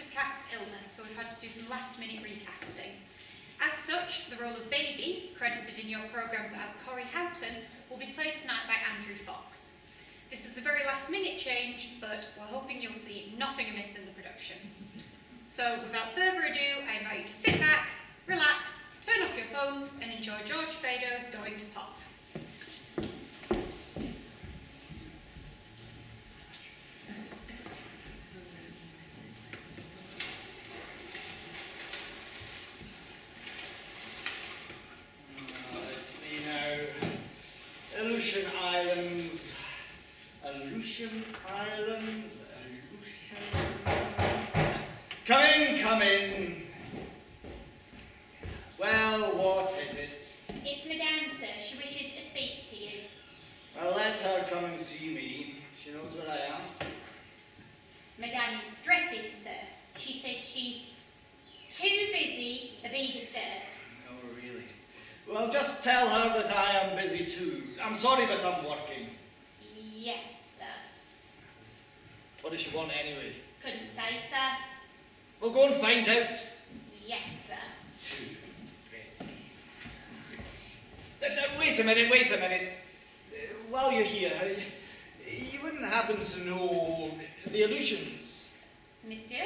of cast illness, so we've had to do some last-minute recasting. As such, the role of Baby, credited in your programmes as Corrie Houghton, will be played tonight by Andrew Fox. This is a very last-minute change, but we're hoping you'll see nothing amiss in the production. So, without further ado, I invite you to sit back, relax, turn off your phones, and enjoy George Fado's Going to Pot. Let's see now. Aleutian Islands. Aleutian Islands. Come in, come in. Well, what is it? It's Madame, sir. She wishes to speak to you. Well, let her come and see me. She knows where I am. Madame is dressing, sir. She says she's too busy to be disturbed. Oh, really? Well, just tell her that I am busy too. I'm sorry, but I'm working. Yes, sir. What does she want anyway? Couldn't say, sir. Well, go and find out. Yes, sir. Too busy. Wait a minute. While you're here, you wouldn't happen to know the Aleutians? Monsieur?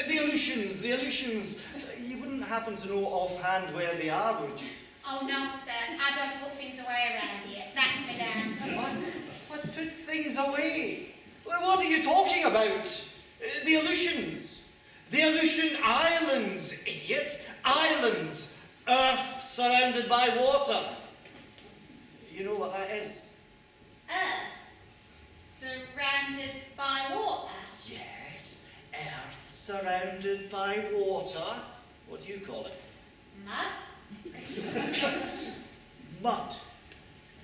The Aleutians. You wouldn't happen to know offhand where they are, would you? Oh, no, sir. I don't put things away around here. That's Madame. What put things away? What are you talking about? The Aleutians. The Aleutian Islands, idiot. Islands. Earth surrounded by water. You know what that is? Surrounded by water. Yes. Earth surrounded by water. What do you call it? Mud? Mud.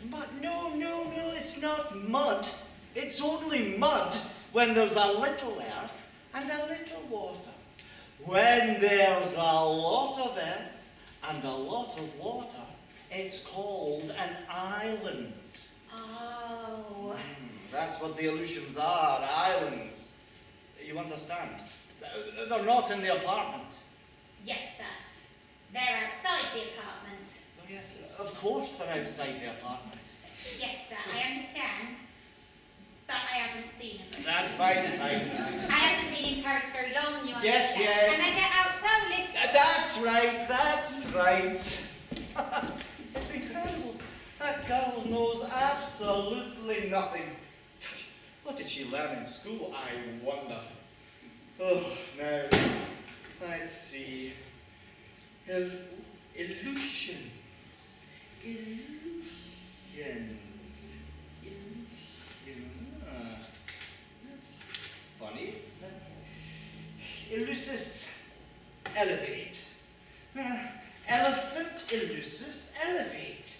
Mud? No, it's not mud. It's only mud when there's a little earth and a little water. When there's a lot of earth and a lot of water, it's called an island. Oh. That's what the Aleutians are, islands. You understand? They're not in the apartment. Yes, sir. They're outside the apartment. Oh, yes, of course they're outside the apartment. Yes, sir. I understand. But I haven't seen them. That's fine. I haven't been in Paris very long, you understand. Yes. And I get out so little. That's right. It's incredible. That girl knows absolutely nothing. What did she learn in school, I wonder? Oh, now, let's see. Illusions. That's funny. Illusus elevate. Elephant illusus elevate.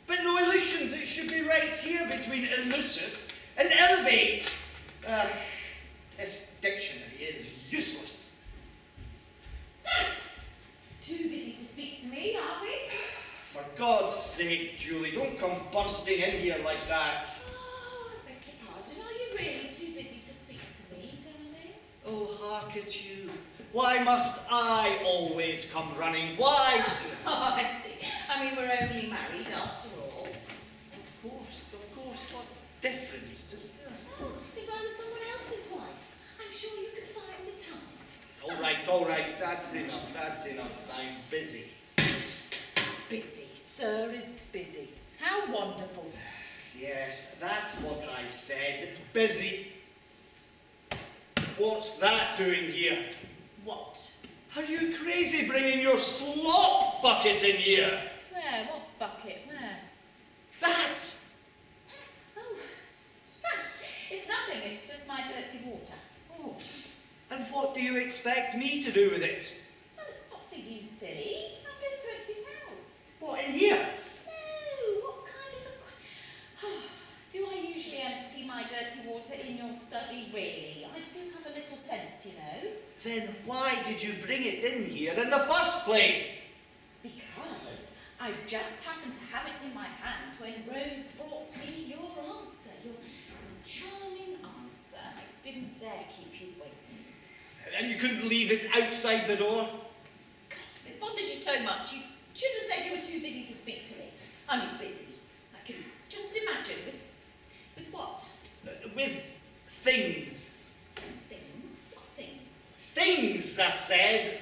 But no illusions, it should be right here between illusus and elevate. This dictionary is useless. Too busy to speak to me, are we? For God's sake, Julie, don't come bursting in here like that. Oh, I beg your pardon. Are you really too busy to speak to me, darling? Oh, hark at you. Why must I always come running? Why? Oh, I see. I mean, we're only married after all. Of course. What difference does that? Oh, if I was someone else's wife, I'm sure you could find the time. All right. That's enough. I'm busy. Busy. Sir is busy. How wonderful. Yes, that's what I said. Busy. What's that doing here? What? Are you crazy bringing your slop bucket in here? Where? What bucket? Where? That! Oh, it's nothing. It's just my dirty water. Oh, and what do you expect me to do with it? Well, it's not for you, silly. I'm going to empty it out. What, in here? No, what kind of a... Do I usually empty my dirty water in your study, really? I do have a little sense, you know. Then why did you bring it in here in the first place? Because I just happened to have it in my hand when Rose brought me your answer, your charming answer. I didn't dare keep you waiting. And you couldn't leave it outside the door? It bothers you so much. You should have said you were too busy to speak to me. I mean, busy. I can just imagine. With what? With things. Things? What things? Things, I said.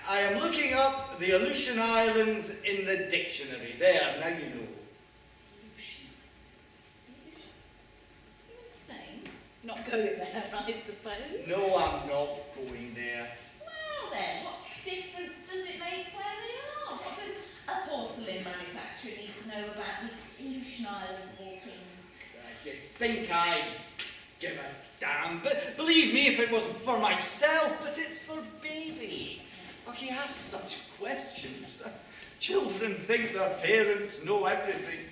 I am looking up the Aleutian Islands in the dictionary. There, now you know. Aleutian Islands. You're insane. Not going there, I suppose. No, I'm not going there. Well then, what difference does it make where they are? What does a porcelain manufacturer need to know about the Aleutian Islands of all things? You think I give a damn? But believe me, if it wasn't for myself, but it's for baby. Oh, he asks such questions. Children think their parents know everything.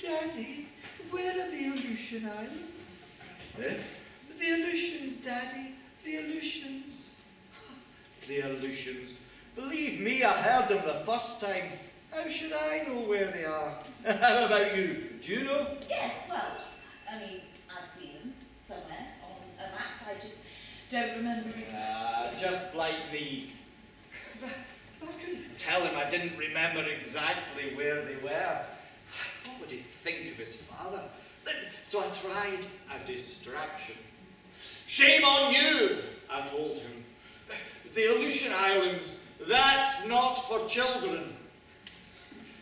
Daddy, where are the Aleutian Islands? The Aleutians, Daddy, the Aleutians. The Aleutians. Believe me, I heard them the first time. How should I know where they are? How about you? Do you know? Yes, well, I mean, I've seen them somewhere on a map. I just don't remember exactly. Just like me. I couldn't tell him I didn't remember exactly where they were. What would he think of his father? So I tried a distraction. Shame on you, I told him. The Aleutian Islands, that's not for children.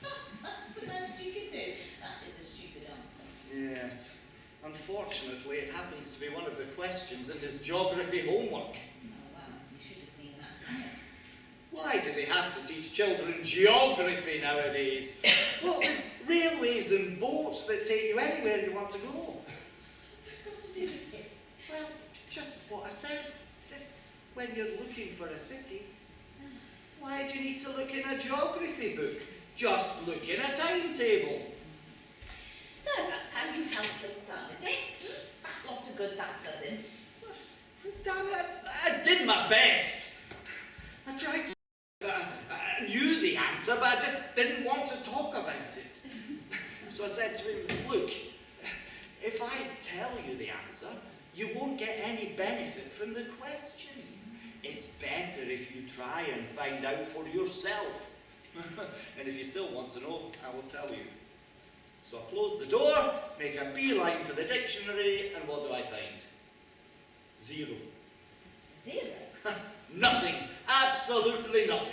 That's the best you could do. That is a stupid answer. Yes. Unfortunately, it happens to be one of the questions in his geography homework. Oh, wow, you should have seen that coming. Why do they have to teach children geography nowadays? What with railways and boats that take you anywhere you want to go? What's that got to do with it? Well, just what I said. When you're looking for a city, why do you need to look in a geography book? Just look in a timetable. So that's how you help your son, is it? Fat lot of good that does him. Damn it, I did my best. I tried to I knew the answer, but I just didn't want to talk about it. So I said to him, look, if I tell you the answer, you won't get any benefit from the question. It's better if you try and find out for yourself. And if you still want to know, I will tell you. So I close the door, make a beeline for the dictionary, and what do I find? Zero. Zero? Nothing. Absolutely nothing.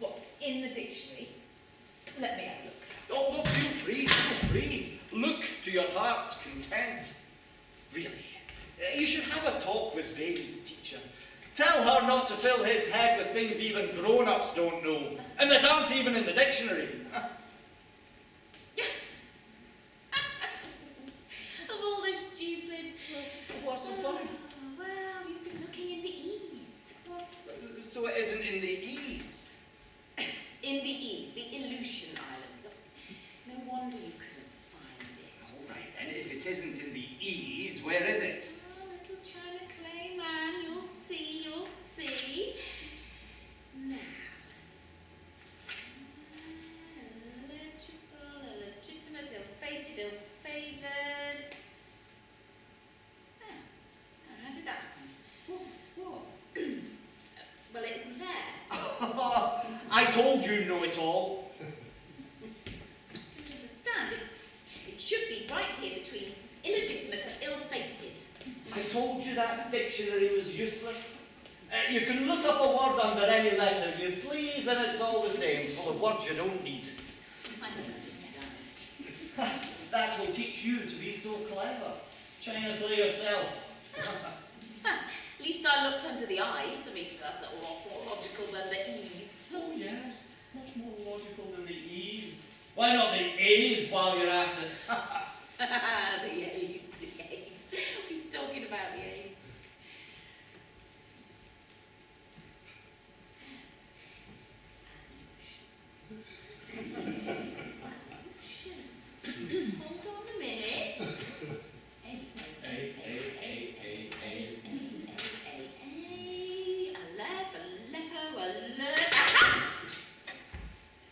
What, in the dictionary? Let me have a look. Oh, look, feel free, feel free. Look to your heart's content. Really, you should have a talk with baby's teacher. Tell her not to fill his head with things even grown-ups don't know, and that aren't even in the dictionary. Of all the stupid... What's so funny? Well, you've been looking in the E's. What? So it isn't in the E's? In the E's, the Aleutian Islands. No wonder you couldn't find it. All right, and if it isn't in the E's, where is it? Oh, little China clay man, you'll see, you'll see. Now. Eligible, illegitimate, ill-fated, ill-favoured. How did that happen? What? Well, it isn't there. I told you know-it-all. Don't understand. It should be right here between illegitimate and ill-fated. I told you that dictionary was useless. You can look up a word under any letter you please, and it's all the same, full of words you don't need. I don't understand. That will teach you to be so clever. China play yourself. At least I looked under the eyes. I mean, that's a lot more logical than the E's. Oh yes, much more logical than the E's. Why not the A's while you're at it? The A's, the A's. What are you talking about, the A's? Hold on a minute.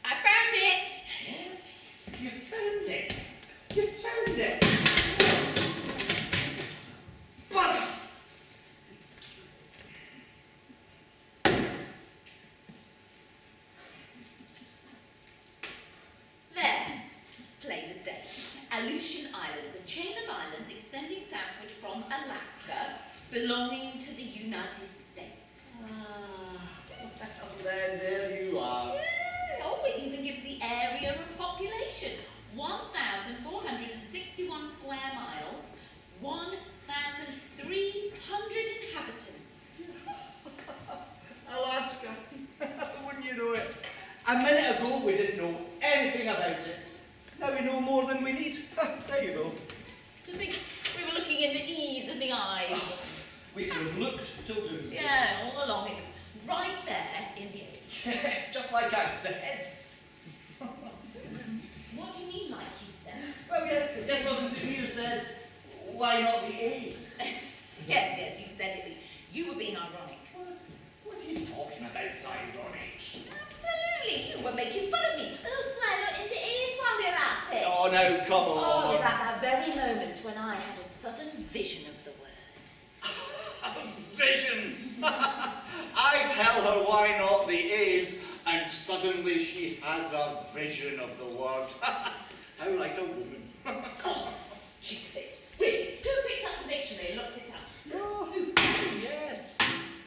I found it! You found it. You found it. belonging to the United States. Well, then there you are. Yeah. Oh, it even gives the area and population. 1,461 square miles, 1,300 inhabitants. Alaska. Wouldn't you know it? A minute ago we didn't know anything about it. Now we know more than we need. There you go. To think we were looking in the E's and the I's. We could have looked till doomsday. Yeah, all along it was right there in the A's. Yes, just like I said. What do you mean, like you said? Well, yeah, this wasn't to me who said, why not the A's? Yes, you said it. You were being ironic. What are you talking about, ironic? Absolutely, you were making fun of me. Oh, why not in the A's while you're at it? Oh, no, come Oh, on. it was at that very moment when I had a sudden vision of the word. Vision! I tell her why not the A's, and suddenly she has a vision of the word. How like a woman. Oh, cheap of it. Really, who picked up the dictionary and looked it up? Oh, yes,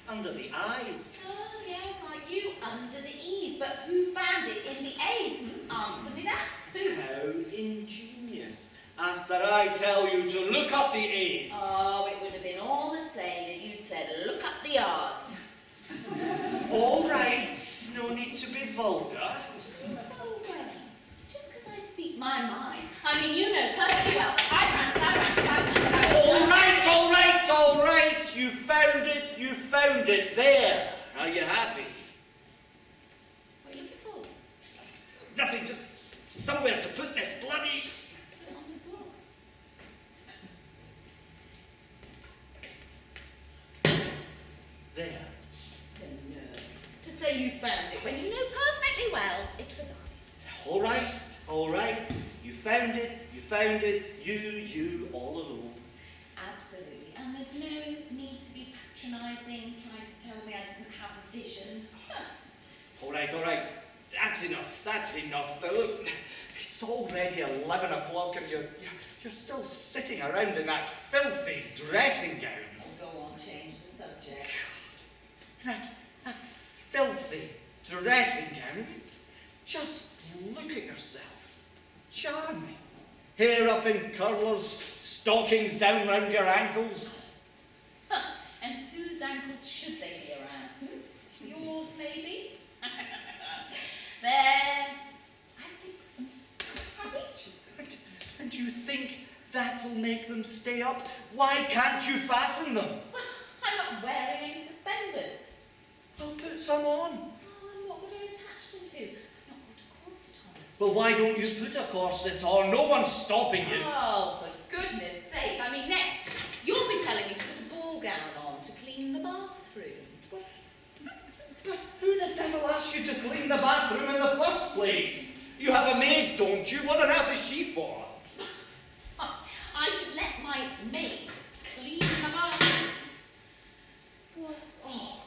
under the eyes. Oh, yes, like you, under the E's. But who found it in the A's? Answer me that. Who? How ingenious. After I tell you to look up the A's. Oh, it would have been all the same if you'd said, look up the R's. All right, no need to be vulgar. Vulgar. Just because I speak my mind. I mean, you know perfectly well. I ran. All right. You found it. There. Are you happy? What are you looking for? Nothing, just somewhere to put this bloody... Put it on the floor. There. The nerve. To say you found it when you know perfectly well it was I. All right. You found it. You all alone. Absolutely. And there's no need to be patronising, trying to tell me I didn't have a vision. All right. That's enough. Now look, it's already 11 o'clock and you're still sitting around in that filthy dressing gown. Oh, go on, change the subject. That filthy dressing gown. Just look at yourself. Charming. Hair up in curlers, stockings down round your ankles. Huh. And whose ankles should they be around? Yours, maybe? There. I fixed them. And you think that will make them stay up? Why can't you fasten them? Well, I'm not wearing any suspenders. Well, put some on. Oh, and what would I attach them to? I've not got a corset on. Well, why don't you put a corset on? No one's stopping you. Oh, for goodness sake. I mean, next, you'll be telling me to put a ball gown on to clean the bathroom. But who the devil asked you to clean the bathroom in the first place? You have a maid, don't you? What on earth is she for? I should let my maid clean the bathroom. What? Oh,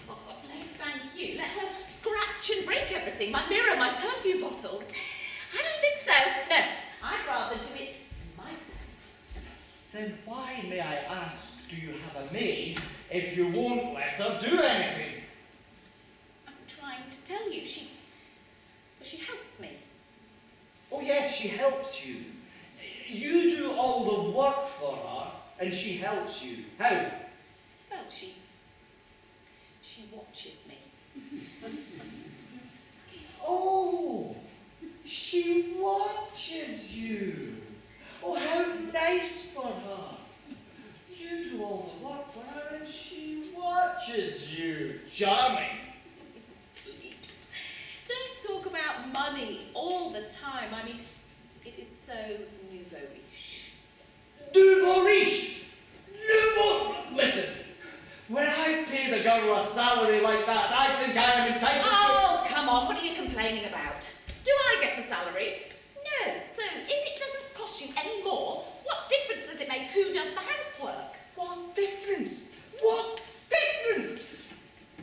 God. No, thank you. Let her scratch and break everything. My mirror, my perfume bottles. I don't think so. No, I'd rather do it myself. Then why, may I ask, do you have a maid if you won't let her do anything? I'm trying to tell you, she helps me. Oh, yes, she helps you. You do all the work for her, and she helps you. How? Well, she watches me. Oh, she watches you. Oh, how nice for her. You do all the work for her, and she watches you. Charming. Please, don't talk about money all the time. I mean, it is so nouveau riche. Nouveau riche! Listen, when I pay the girl a salary like that, I think I am entitled to... Oh, come on, what are you complaining about? Do I get a salary? No. So, if it doesn't cost you any more, what difference does it make who does the housework? What difference?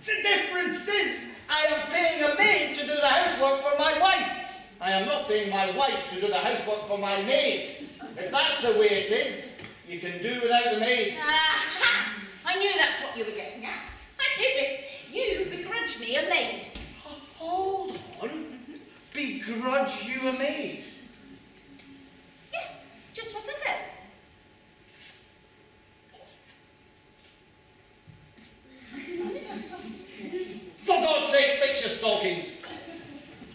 The difference is I am paying a maid to do the housework for my wife. I am not paying my wife to do the housework for my maid. If that's the way it is, you can do without the maid. Aha! I knew that's what you were getting at. I knew it. You begrudge me a maid. Hold on. Begrudge you a maid? Yes, just what I said. For God's sake, fix your stockings.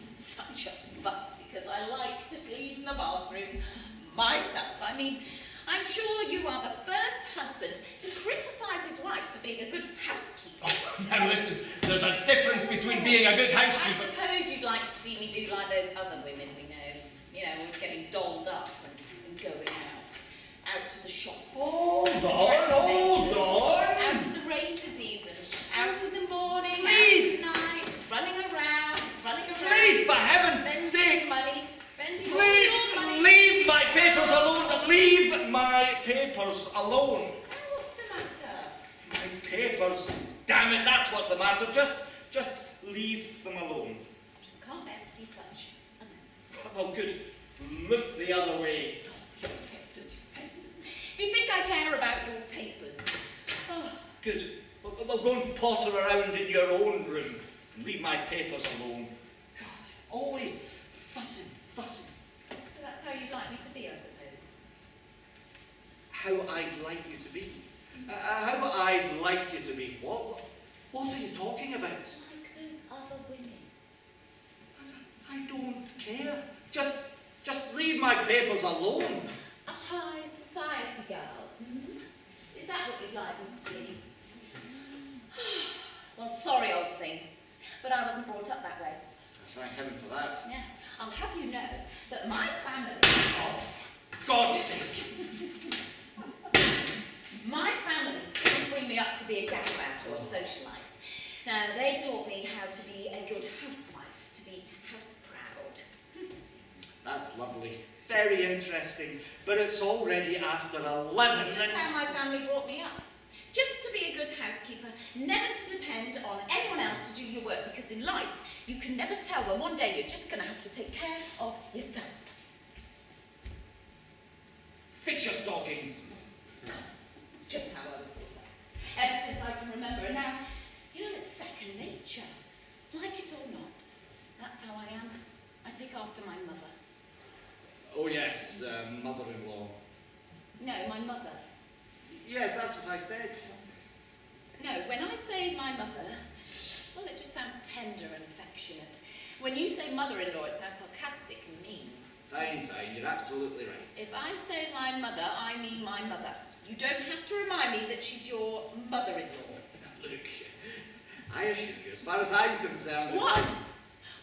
Such a fuss because I like to clean the bathroom myself. I mean, I'm sure you are the first husband to criticise his wife for being a good housekeeper. Now listen, there's a difference between being a good I housekeeper. suppose you'd like to see me do like those other women we know. You know, always getting dolled up and going out to the shops. Hold on. Out to the races even. Out in the morning, Please. out at night, running around. Please, for heaven's sake. Spending all your money. Leave my papers alone. Leave my papers alone. Oh, what's the matter? My papers. Damn it, that's what's the matter. Just leave them alone. Just can't bear to see such a mess. Well, good. Look the other way. Your papers. You think I care about your papers? Oh. Good. Well, go and potter around in your own room and leave my papers alone. God, always fussing. So that's how you'd like me to be, I suppose. How I'd like you to be. How I'd like you to be. What are you talking about? Like those other women. I don't care. Just leave my papers alone. A high society girl. Hmm? Is that what you'd like me to be? Well, sorry, old thing, but I wasn't brought up that way. Thank heaven for that. Yeah. I'll have you know that my family... Oh, for God's sake. My family didn't bring me up to be a gadabout or a socialite. No, they taught me how to be a good housewife, to be house-proud. That's lovely. Very interesting. But it's already after 11. Just how my family brought me up. Just to be a good housekeeper, never to depend on anyone else to do your work, because in life, you can never tell when one day you're just going to have to take care of yourself. Fix your stockings. It's just how I was brought up. Ever since I can remember, and now, you know, it's second nature. Like it or not, that's how I am. I take after my mother. Oh yes, mother-in-law. No, my mother. Yes, that's what I said. No, when I say my mother, well, it just sounds tender and affectionate. When you say mother-in-law, it sounds sarcastic and mean. Fine, you're absolutely right. If I say my mother, I mean my mother. You don't have to remind me that she's your mother-in-law. Look, I assure you, as far as I'm concerned... What?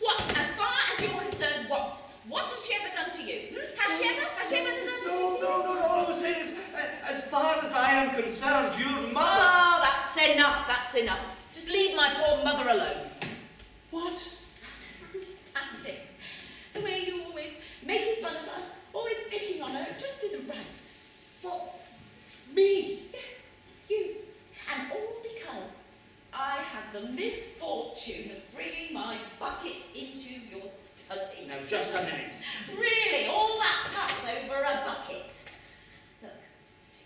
What? As far as you're concerned, what? What has she ever done to you? Has she ever? Has she ever done anything to you? No, I'm saying is, as far as I am concerned, your mother... Oh, that's enough. Just leave my poor mother alone. What? I never understand it. The way you always making fun of her, always picking on her, it just isn't right. What? Me? Yes, you. And all because I had the misfortune of bringing my bucket into your study. Now, just a minute. Really, all that fuss over a bucket. Look,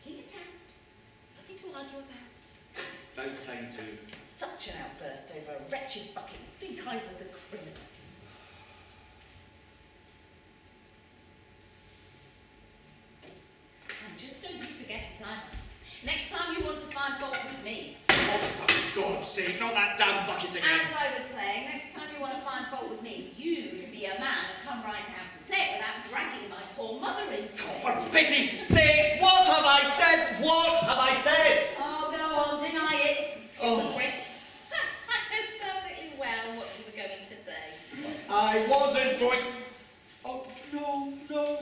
taking it out. Nothing to argue about. About time to... Such an outburst over a wretched bucket. You'd think I was a criminal. And just don't you forget it either. Next time you want to find fault with me. Oh, for God's sake, not that damn bucket again. As I was saying, next time you want to find fault with me, you can be a man and come right out and say it without dragging my poor mother into it. Oh, for pity's sake, what have I said? What have I said? Oh, go on, deny it. Oh. Hypocrite. I know perfectly well what you were going to say. I wasn't going... Oh, no,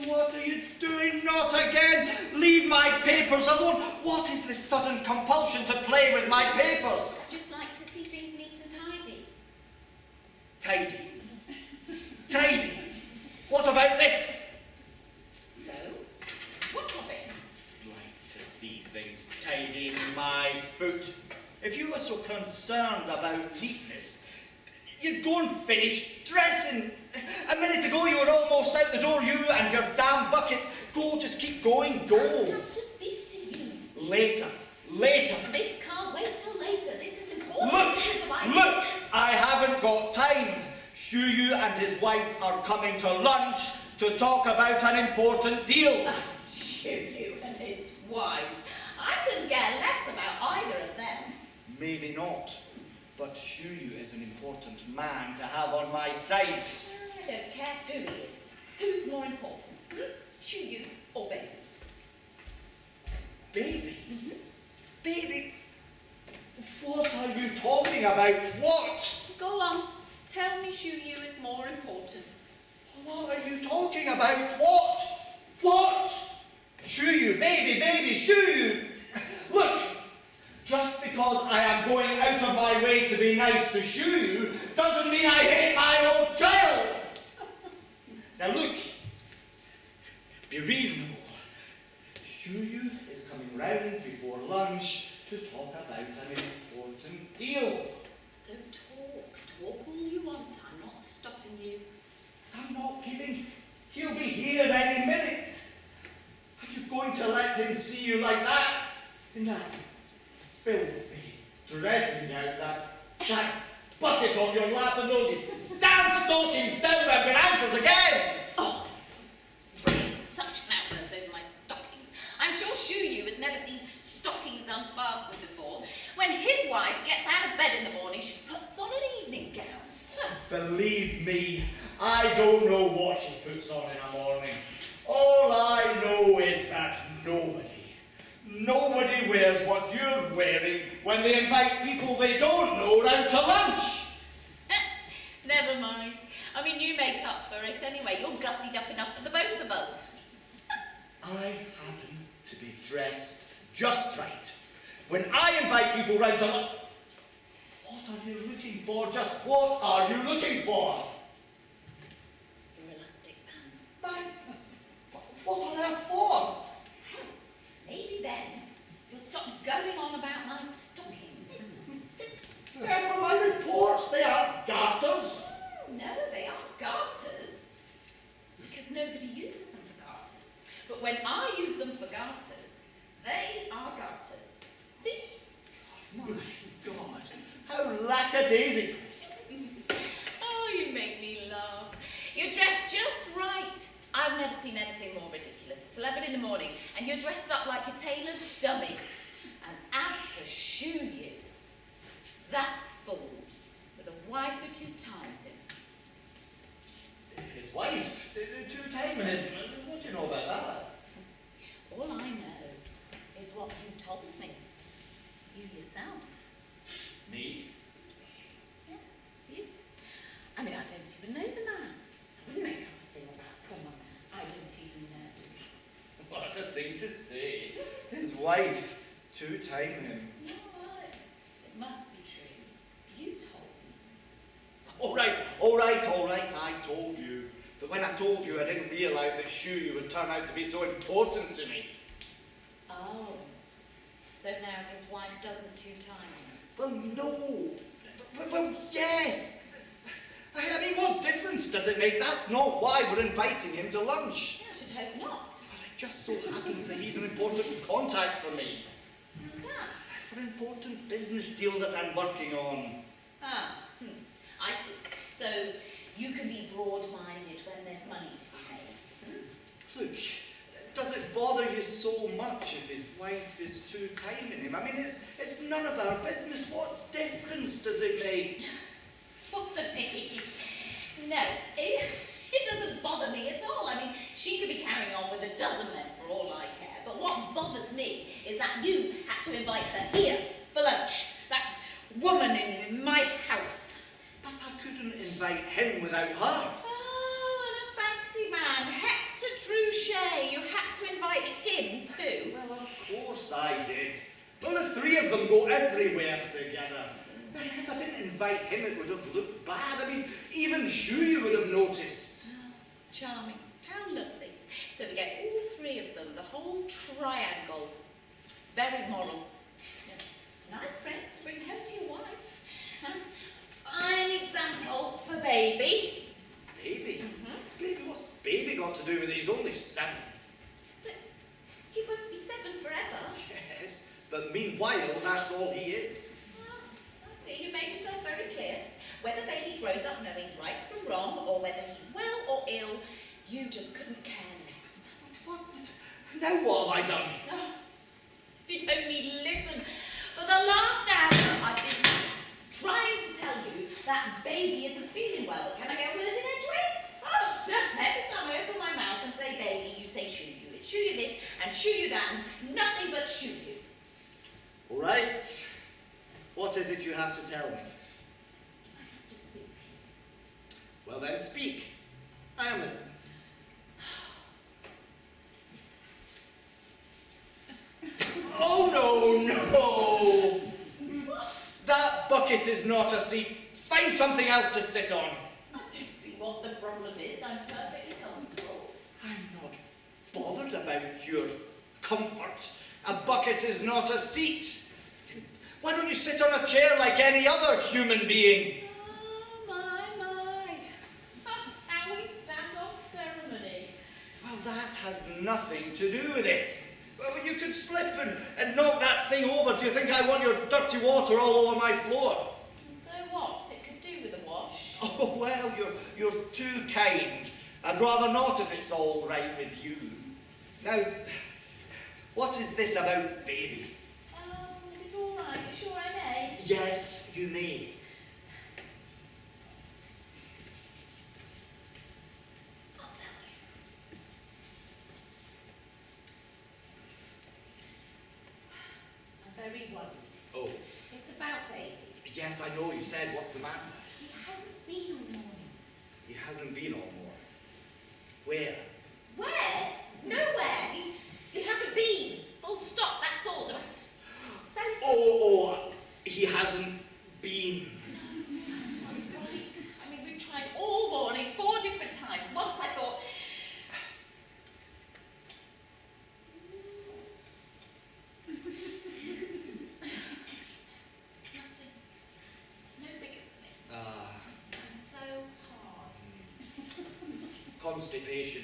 what are you doing? Not again! Leave my papers alone! What is this sudden compulsion to play with my papers? I just like to see things neat and tidy. Tidy? What about this? So, what of it? Like to see things tidy, my foot. If you were so concerned about neatness, you'd go and finish dressing. A minute ago you were almost out the door, you and your damn bucket. Go, just keep going, go. I have to speak to you. Later. This can't Shuyu and his wife are coming to lunch to talk about an important deal. Shuyu and his wife. I couldn't care less about either of them. Maybe not, but Shuyu is an important man to have on my side. I don't care who he is. Who's more important? Shuyu or Baby? Baby? Baby? What are you talking about? What? Go on. Tell me Shuyu is more important. What are you talking about? What? What? Shuyu, baby, Shuyu. Look, just because I am going out of my way to be nice to Shuyu doesn't mean I hate my own child. Now look, be reasonable. Shuyu is coming round before lunch to talk about an important deal. So talk all you want. I'm not stopping you. I'm not kidding. He'll be here any minute. Are you going to let him see you like that? In that filthy dressing gown, that bucket on your lap and those damn stockings down around your ankles again? Oh, really, such an outburst over my stockings. I'm sure Shuyu has never seen stockings unfastened before. When his wife gets out of bed in the morning, she puts on an evening gown. Believe me, I don't know what she puts on in the morning. All I know is that nobody wears what you're wearing when they invite people they don't know round to lunch. Never mind. I mean, you make up for it anyway. You're gussied up enough for the both of us. I happen to be dressed just right. When I invite people round to lunch, what are you looking for? Just what are you looking for? Your elastic pants. Fine. What on earth for? Maybe then you'll stop going on about my stockings. They're for my reports. They aren't garters. No, they aren't garters. Because nobody uses them for garters. But when I use them for garters, they are garters. See? My God, how lackadaisical. Oh, you make me laugh. You're dressed just right. I've never seen anything more ridiculous. It's 11 in the morning, and you're dressed up like a tailor's dummy. And as for Shuyu, that fool with a wife who 2 times him. His wife, 2 timing him. What do you know about that? All I know is what you told me. You yourself. Me? Yes, you. I mean, I don't even know the man. I wouldn't make up a thing about someone I didn't even know. What a thing to say. His wife, 2 timing him. No, it must be true. You told me. All right, I told you. But when I told you, I didn't realise that Shuyu would turn out to be so important to me. Oh, so now his wife doesn't 2 time him. Well, no. Well, yes. I mean, what difference does it make? That's not why we're inviting him to lunch. I should hope not. Well, it just so happens that he's an important contact for me. How's that? For an important business deal that I'm working on. Ah, I see. So you can be broad-minded when there's money to be made. Look, does it bother you so much if his wife is 2 timing him? I mean, it's none of our business. What difference does it make? Bother me? No, it doesn't bother me at all. I mean, she could be carrying on with a dozen men for all I care. But what bothers me is that you had to invite her here for lunch. That woman in my house. But I couldn't invite him without her. Oh, and a fancy man, Hector Truchet. You had to invite him too. Well, of course I did. Well, the 3 of them go everywhere together. If I didn't invite him, it would have looked bad. I mean, even Shuyu would have noticed. Oh, charming. How lovely. So we get all 3 of them, the whole triangle. Very moral. Nice friends to bring home to your wife. And fine example for Baby. Baby? Baby? What's Baby got to do with it? He's only 7. Yes, but he won't be 7 forever. Yes, but meanwhile, that's all he is. Ah, I see, you made yourself very clear. Whether Baby grows up knowing right from that baby isn't feeling well. Can I get a word in edgeways? Oh, no. Every time I open my mouth and say baby, you say shoo you. It's shoo you this and shoo you that and nothing but shoo you. All right. What is it you have to tell me? I have to speak to you. Well then, speak. I am listening. Oh, no! What? That bucket is not a seat. Find something else to sit on. I don't see what the problem is. I'm perfectly comfortable. I'm not bothered about your comfort. A bucket is not a seat. Why don't you sit on a chair like any other human being? Oh, my. How we stand on ceremony. Well, that has nothing to do with it. Well, you could slip and knock that thing over. Do you think I want your dirty water all over my floor? And so what? It could do with a wash. Oh, well, you're too kind. I'd rather not if it's all right with you. Now, what is this about baby? Is it all right? You sure I may? Yes, you may. I'll tell you. I'm very worried. Oh, It's about baby. yes, I know you said. What's the matter? He hasn't been all morning. He hasn't been all morning. Where? Where? Nowhere. He hasn't been. Full stop. That's all. Do I spell it? Oh, he hasn't been. That's right. I mean, we've tried all morning, 4 different times. Once I thought. Nothing. No bigger than this. And so hard. Constipation. Constipation.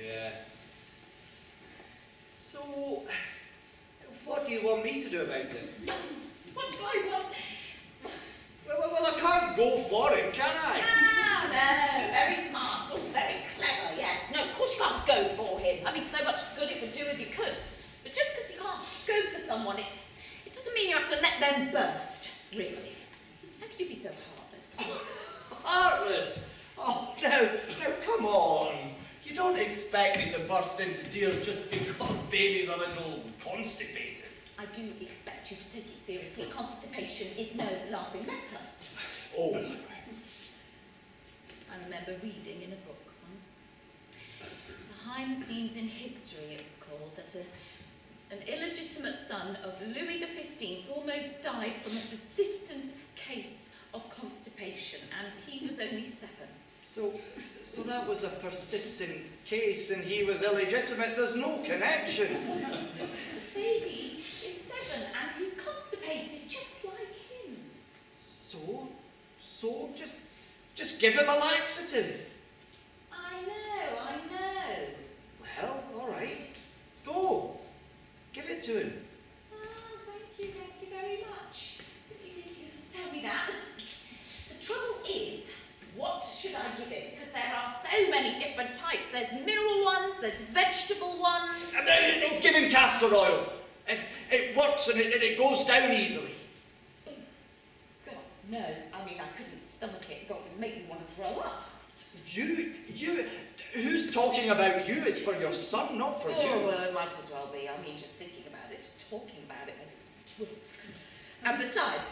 Yes. So, what do you want me to do about it? What do I want? Well, I can't go for him, can I? No, very smart, oh, very clever, yes. No, of course you can't go for him. I mean, so much good it would do if you could. But just because you can't go for someone, it doesn't mean you have to let them burst, really. How could you be so heartless? Heartless? Oh, no, come on. You don't expect me to burst into tears just because baby's a little constipated. I do expect you to take it seriously. Constipation is no laughing matter. Oh. I remember reading in a book once, Behind the Scenes in History it was called, that an illegitimate son of Louis XV almost died from a persistent case of constipation, and he was only 7. So that was a persistent case and he was illegitimate. There's no connection. The baby is 7 and he's constipated just like him. So just give him a laxative. I know. Well, all right. Go. Give it to him. Oh, thank you very much. Didn't you to tell me that? The trouble is, what should I give him? Because there are so many different types. There's mineral ones, there's vegetable ones. And then give him castor oil. It works and it goes down easily. God, no. I mean, I couldn't stomach it. God, it would make me want to throw up. You, who's talking about you? It's for your son, not for Oh, you. well, it might as well be. I mean, just thinking about it, just talking about it. And besides,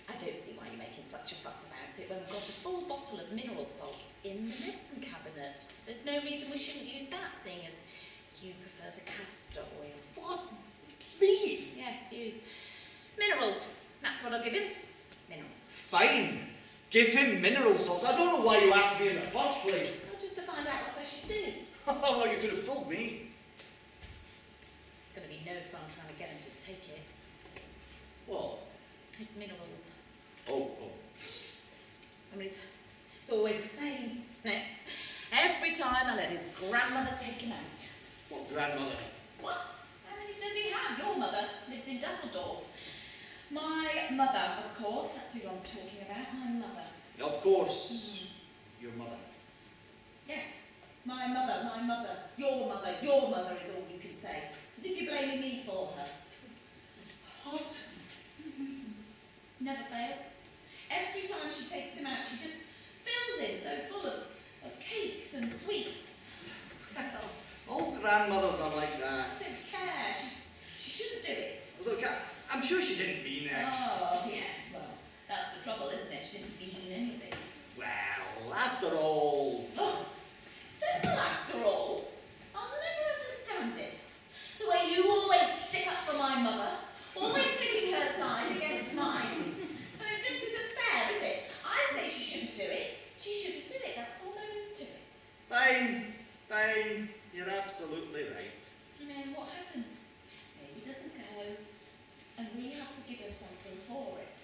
I don't see why you're making such a fuss about it when we've got a full bottle of mineral salts in the medicine cabinet. There's no reason we shouldn't use that, seeing as you prefer the castor oil. What? Me? Yes, you. Minerals. That's what I'll give him. Minerals. Fine. Give him mineral salts. I don't know why you asked me in the first place. Well, just to find out what I should do. Oh, you could have fooled me. Gonna be no fun trying to get him to take it. What? It's minerals. Oh. I mean, it's always the same, isn't it? Every time I let his grandmother take him out. What grandmother? What? How many does he have? Your mother lives in Dusseldorf. My mother, of course, that's who I'm talking about, my mother. Of course, your mother. Yes, my mother. Your mother is all you can say. As if you're blaming me for her. What? Never fails. she takes him out, she just fills him so full of cakes and sweets. Well, all grandmothers are like that. I don't care. She shouldn't do it. Look, I'm sure she didn't mean it. Oh, yeah. Well, that's the trouble, isn't it? She didn't mean any of it. Well, after all... Oh, don't feel after all. I'll never understand it. The way you always stick up for my mother, always taking her side against mine. I mean, it just isn't fair, is it? I say she shouldn't do it. She shouldn't do it. That's all there is to it. Fine. You're absolutely right. I mean, what happens? Maybe doesn't go, and we have to give him something for it.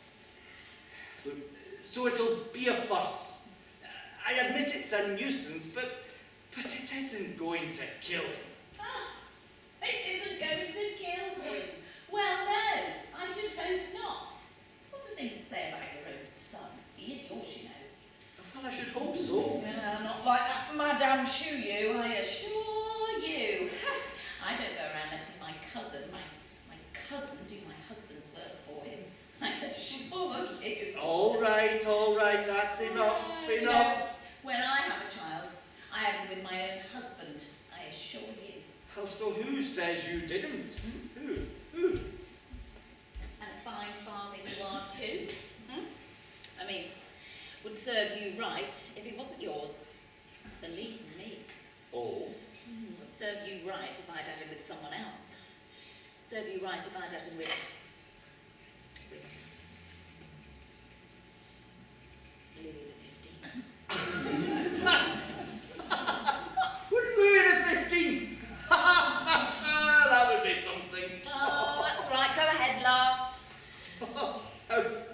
Look, so it'll be a fuss. I admit it's a nuisance, but it isn't going to kill him. Ah, it isn't going to kill him. Well, no, I should hope not. What a thing to say about your own son. He is yours, you know. Well, I should hope so. No, not like that, Madame Chouillou, I assure you. I don't go around letting my cousin do my husband's work for him. I assure you. All right, that's enough. When I have a child, I have him with my own husband, I assure you. Well, so who says you didn't? Who? And a fine farthing you are too. I mean, would serve you right if it wasn't yours. Believe me. Oh? Would serve you right if I'd had him with someone else. Serve you right if I'd had him with Louis the 15th. Louis the 15th? That would be something. Oh, that's right. Go ahead, laugh. Oh,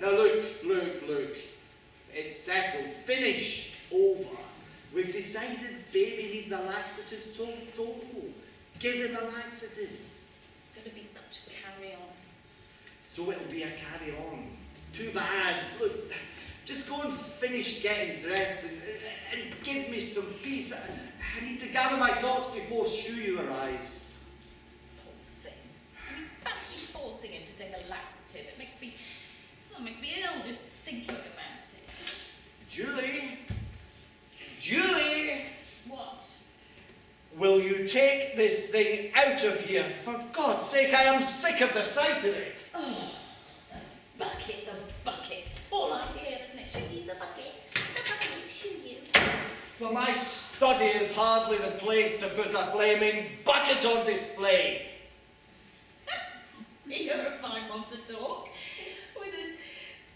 now look. It's settled. Finished. Over. We've decided baby needs a laxative, so go. Give him a laxative. It's going to be such a carry-on. So it'll be a carry-on. Too bad. Look, just go and finish getting dressed and give me some peace. I need to gather my thoughts before Chouillou arrives. Poor thing. I mean, fancy forcing him to take a laxative. It makes me ill just thinking about it. Julie! What? Will you take this thing out of here? For God's sake, I am sick of the sight of it. Oh, the bucket. It's all I hear, isn't it? Should the bucket, should you? Well, my study is hardly the place to put a flaming bucket on display. You're a fine one to talk.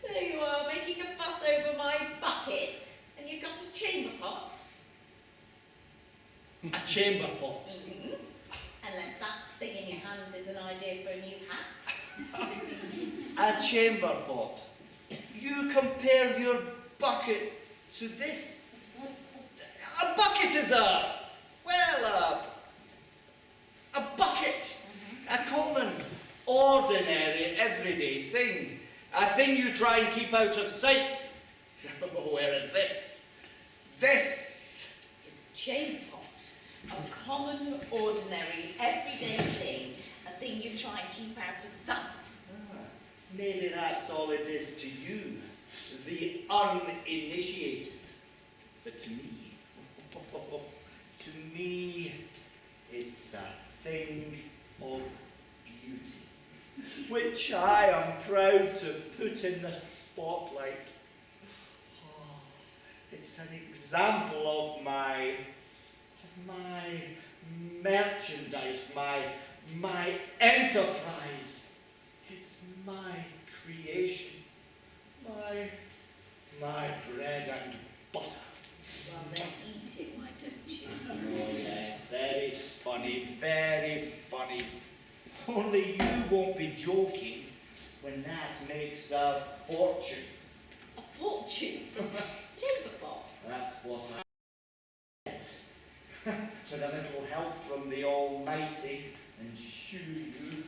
There you are, making a fuss over my bucket. And you've got a chamber pot. A chamber pot? Unless that thing in your hands is an idea for a new hat. A chamber pot? You compare your bucket to this? A bucket is a bucket. A common, ordinary, everyday thing. A thing you try and keep out of sight. Whereas this is a chamber pot. A common, ordinary, everyday thing. A thing you try and keep out of sight. Maybe that's all it is to you, the uninitiated. But to me, it's a thing of beauty, which I am proud to put in the spotlight. It's an example of my merchandise, my enterprise. It's my creation, my bread and butter. Well, then eat it, why don't you? Oh yes, very funny. Only you won't be joking when that makes a fortune. A fortune from a chamber pot? That's what I get. With a little help from the Almighty and Chouillou,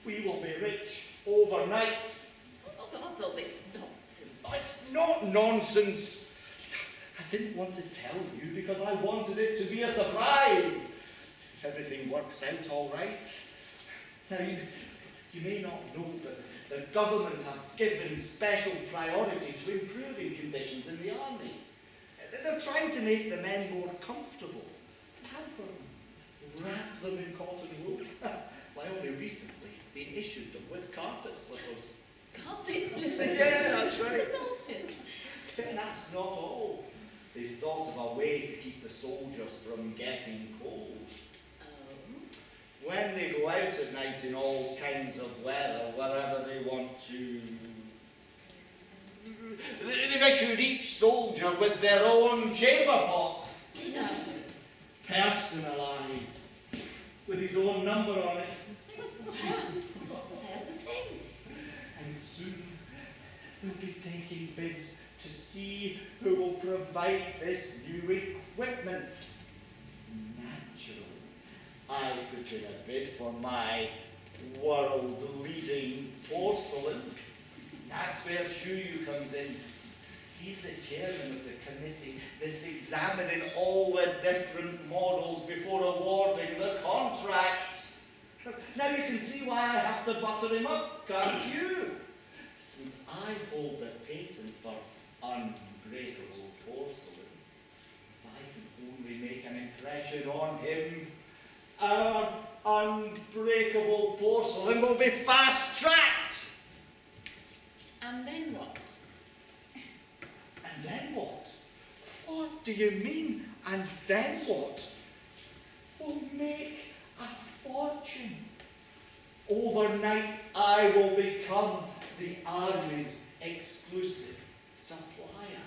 we will be rich overnight. Oh, what's all this nonsense? Oh, it's not nonsense. I didn't want to tell you because I wanted it to be a surprise. If everything works out all right. Now, you may not know, but the government have given special priority to improving conditions in the army. They're trying to make the men more comfortable, pamper them, wrap them in cotton wool. Why, only recently they issued them with carpet slippers. Carpet slippers? Yeah, that's right. Resulted. And that's not all. They've thought of a way to keep the soldiers from getting cold. Oh. When they go out at night in all kinds of weather, wherever they want to, they've issued each soldier with their own chamber pot. No. Personalised, with his own number on it. There's a thing. And soon they'll be taking bids to see who will provide this new equipment. Naturally, I put in a bid for my world-leading porcelain. That's where Shuyu comes in. He's the chairman of the committee that's examining all the different models before awarding the contract. Now you can see why I have to butter him up, can't you? Since I hold the patent for unbreakable porcelain, if I can only make an impression on him, our unbreakable porcelain will be fast-tracked. And then what? And then what? What do you mean, and then what? We'll make a fortune. Overnight, I will become the Army's exclusive supplier.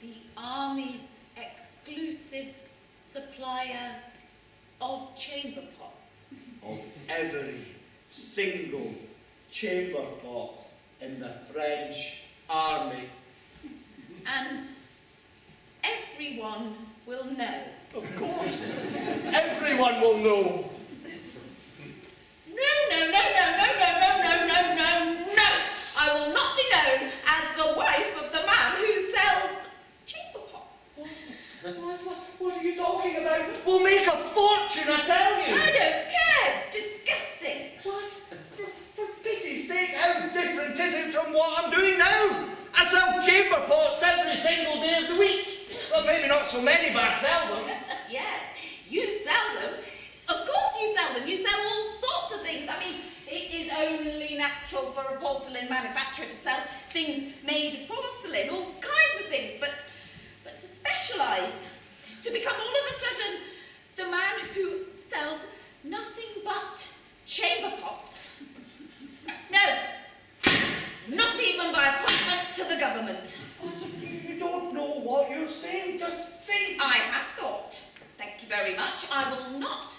The Army's exclusive supplier of chamber pots. Of every single chamber pot in the French Army. And everyone will know. Of course, everyone will know. No. I will not be known as the wife of the man who sells chamber pots. What are you talking about? We'll make a fortune, I tell you. I don't care. It's disgusting. What? For pity's sake, how different is it from what I'm doing now? I sell chamber pots every single day of the week. Well, maybe not so many, but I sell them. Yeah, you sell them. Of course you sell them. You sell all sorts of things. I mean, it is only natural for a porcelain manufacturer to sell things made of porcelain, all kinds of things, but to specialise, to become all of a sudden the man who sells nothing but chamber pots. No, not even by appointment to the government. You don't know what you're saying, just think. I have thought. Thank you very much. I will not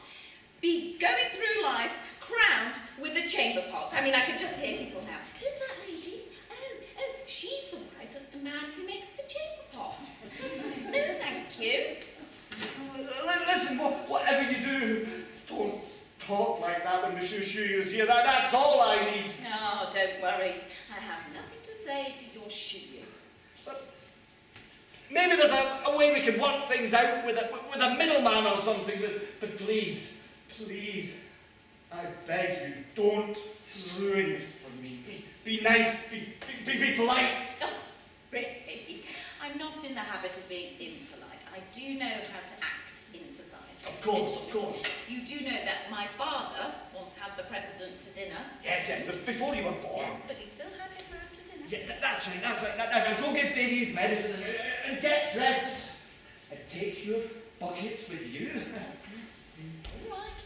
be going through life crowned with a chamber pot. I mean, I can just hear people now. Who's that lady? Oh, she's the wife of the man who makes the chamber pots. No, thank you. Listen, whatever you do, don't talk like that when Monsieur Chuyu's here. That's all I need. No, don't worry. I have nothing to say to your Shuyu. Maybe there's a way we can work things out with a middleman or something, but please, I beg you, don't ruin this for me. Be nice, be polite. Oh, really? I'm not in the habit of being impolite. I do know how to act in society. Of course. You do know that my father once had the president to dinner. Yes, but before you were born. Yes, but he still had him round to dinner. Yeah, that's right. Now go give baby his medicine and get dressed. And take your bucket with you. All right.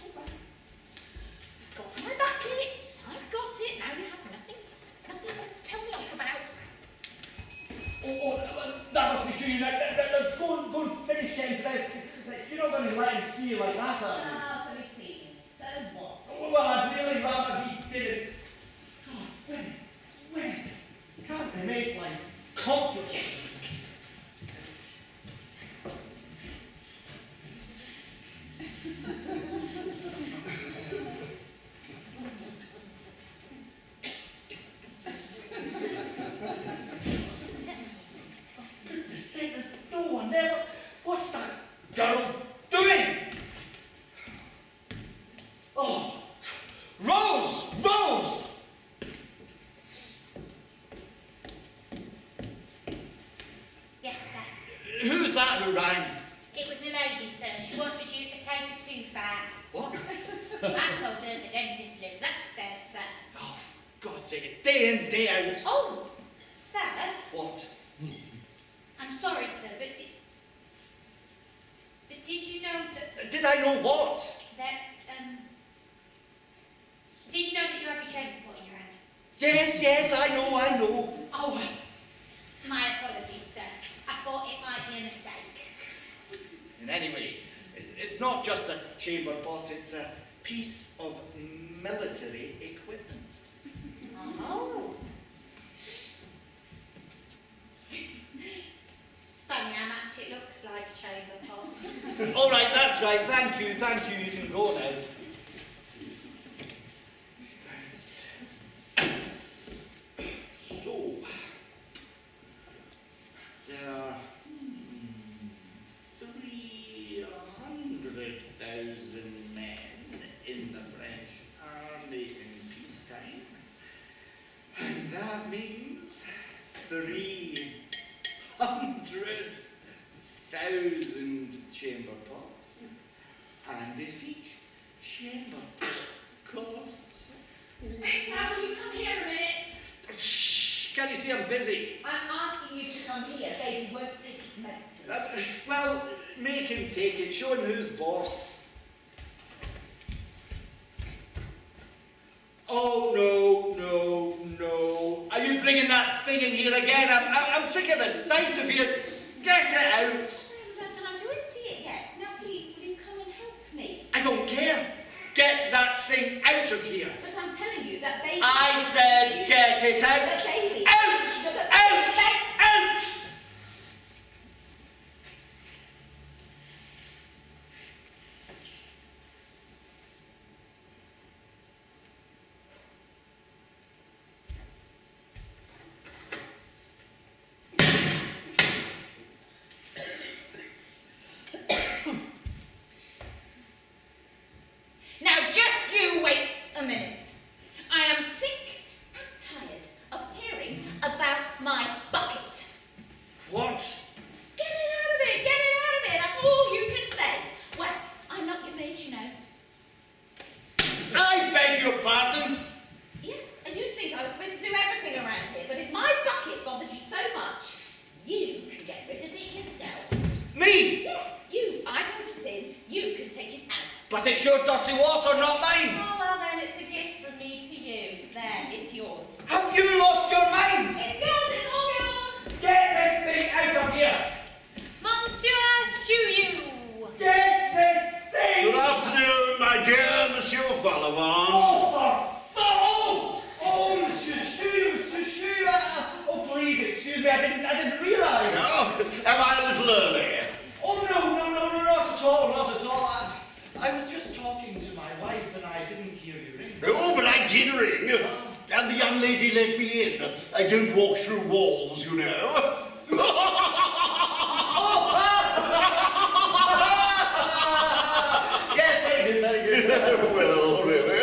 I've got my bucket. I've got it. Now you have nothing to tell me off about. Oh, that must be true. Now, go and finish getting dressed. You're not going to let him see you like that, are you? Ah, so it's evening. So what? Oh, well, I'd really rather he didn't. Oh, when? Can't they make life complicated? You say there's no one there. What's that girl doing? Oh, Rose! that who rang? It was a lady, sir. She wanted you to take a tooth out. What? I told her the dentist lives upstairs, sir. Oh, for God's sake, it's day in, day out. Oh, sir. What? I'm sorry, sir, but did you know that... Did I know what? Did you know that you have your chain put in your hand? Yes, I know. Oh, my apologies, sir. I thought it might be a mistake. And anyway, it's not just a chamber pot, it's a piece of military equipment. Oh. It's funny how much it looks like a chamber pot. All right, that's right. Thank you. You can go now. Right. So, there are 300,000 men in the French army in peacetime, and that means 300,000 chamber pots, and if each chamber pot costs... Victor, will you come here a minute? Shh! Can't you see I'm busy? I'm asking you to come here. Baby won't take his medicine. Well, make him take it. Show him who's boss. Oh, no. Are you bringing that thing in here again? I'm sick of the sight of you. Get it out. I haven't had time to empty it yet. Now please, will you come and help me? I don't care. Get that thing out of here. But I'm telling you that baby... I said get it out. But baby... Out! Now just you wait a minute. I am sick and tired of hearing about my bucket. What? Get it out of it, that's all you can say. Well, I'm not your maid, you know. I beg your pardon? Yes, and you'd think I was supposed to do everything around here, but if my bucket bothers you so much, you can get rid of it yourself. Me? Yes, you. I brought it in, you can take it out. But it's your dirty water, not mine. Oh, well then, it's a gift from me to you. There, it's yours. Have you lost your mind? It's yours, it's all yours! Get this thing out of here! Monsieur Suyu! Get this thing! Good afternoon, my dear Monsieur Followon. Oh, Monsieur Shu. Oh, please, excuse me, I didn't realise. Oh, am I a little early? Oh, no, not at all. I was just talking to my wife and I didn't hear you ring. Oh, but I did ring. And the young lady let me in. I don't walk through walls, you know. Yes, very good. Well, really.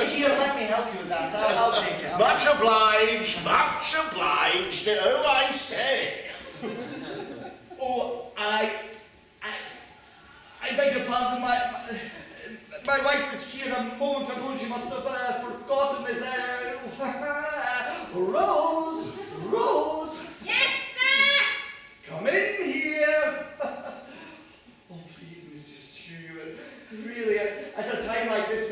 Here, let me help you with that. I'll take it. Much obliged. Oh, I say. Oh, I beg your pardon, my wife was here a moment ago. She must have forgotten this. Rose. Yes, sir! Come in here. Oh, please, Mrs. Stewart. Really, at a time like this,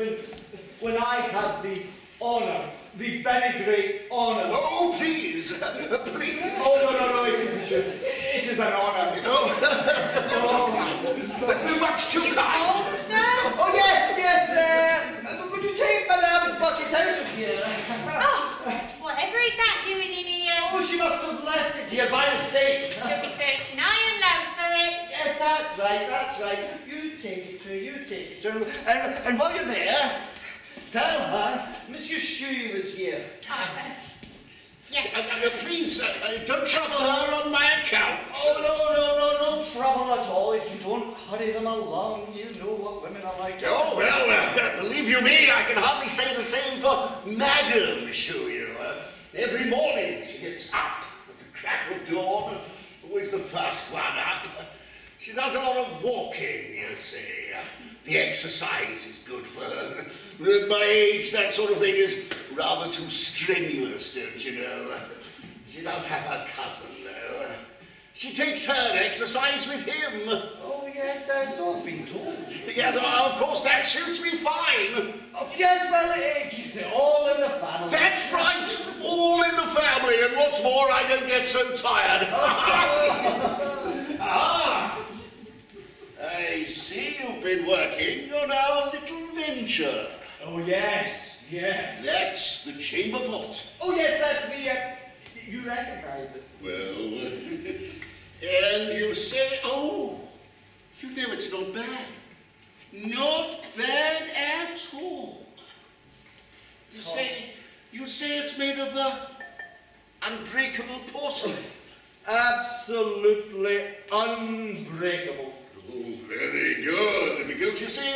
when I have the honour, the very great honour. Oh, please. Oh, no, it isn't true. It is an honour. Much too kind. Oh, sir? Oh, yes. Would you take Madame's bucket out of here? Oh, whatever is that doing in here? Oh, she must have left it here by mistake. She'll be searching high and low for it. Yes, that's right. You take it to her. And while you're there, tell her Monsieur Shu was here. Yes. Please, don't trouble her on my account. Oh, no trouble at all. If you don't hurry them along, you know what women are like. Oh, well, believe you me, I can hardly say the same for Madame Shuyu. Every morning she gets up with the crack of dawn, always the first one up. She does a lot of walking, you see. The exercise is good for her. At my age, that sort of thing is rather too strenuous, don't you know? She does have her cousin, though. She takes her exercise with him. Oh, yes, so I've been told. Yes, of course, that suits me fine. Oh, yes, well, it keeps it all in the family. That's right, all in the family, and what's more, I don't get so tired. Ah, I see you've been working on our little venture. Oh, yes, yes. That's the chamber pot. Oh, yes, that's the, you recognize it. Well, and you say, oh, you know it's not bad. Not bad at all. You say it's made of unbreakable porcelain. Absolutely unbreakable. Oh, very good, because you see,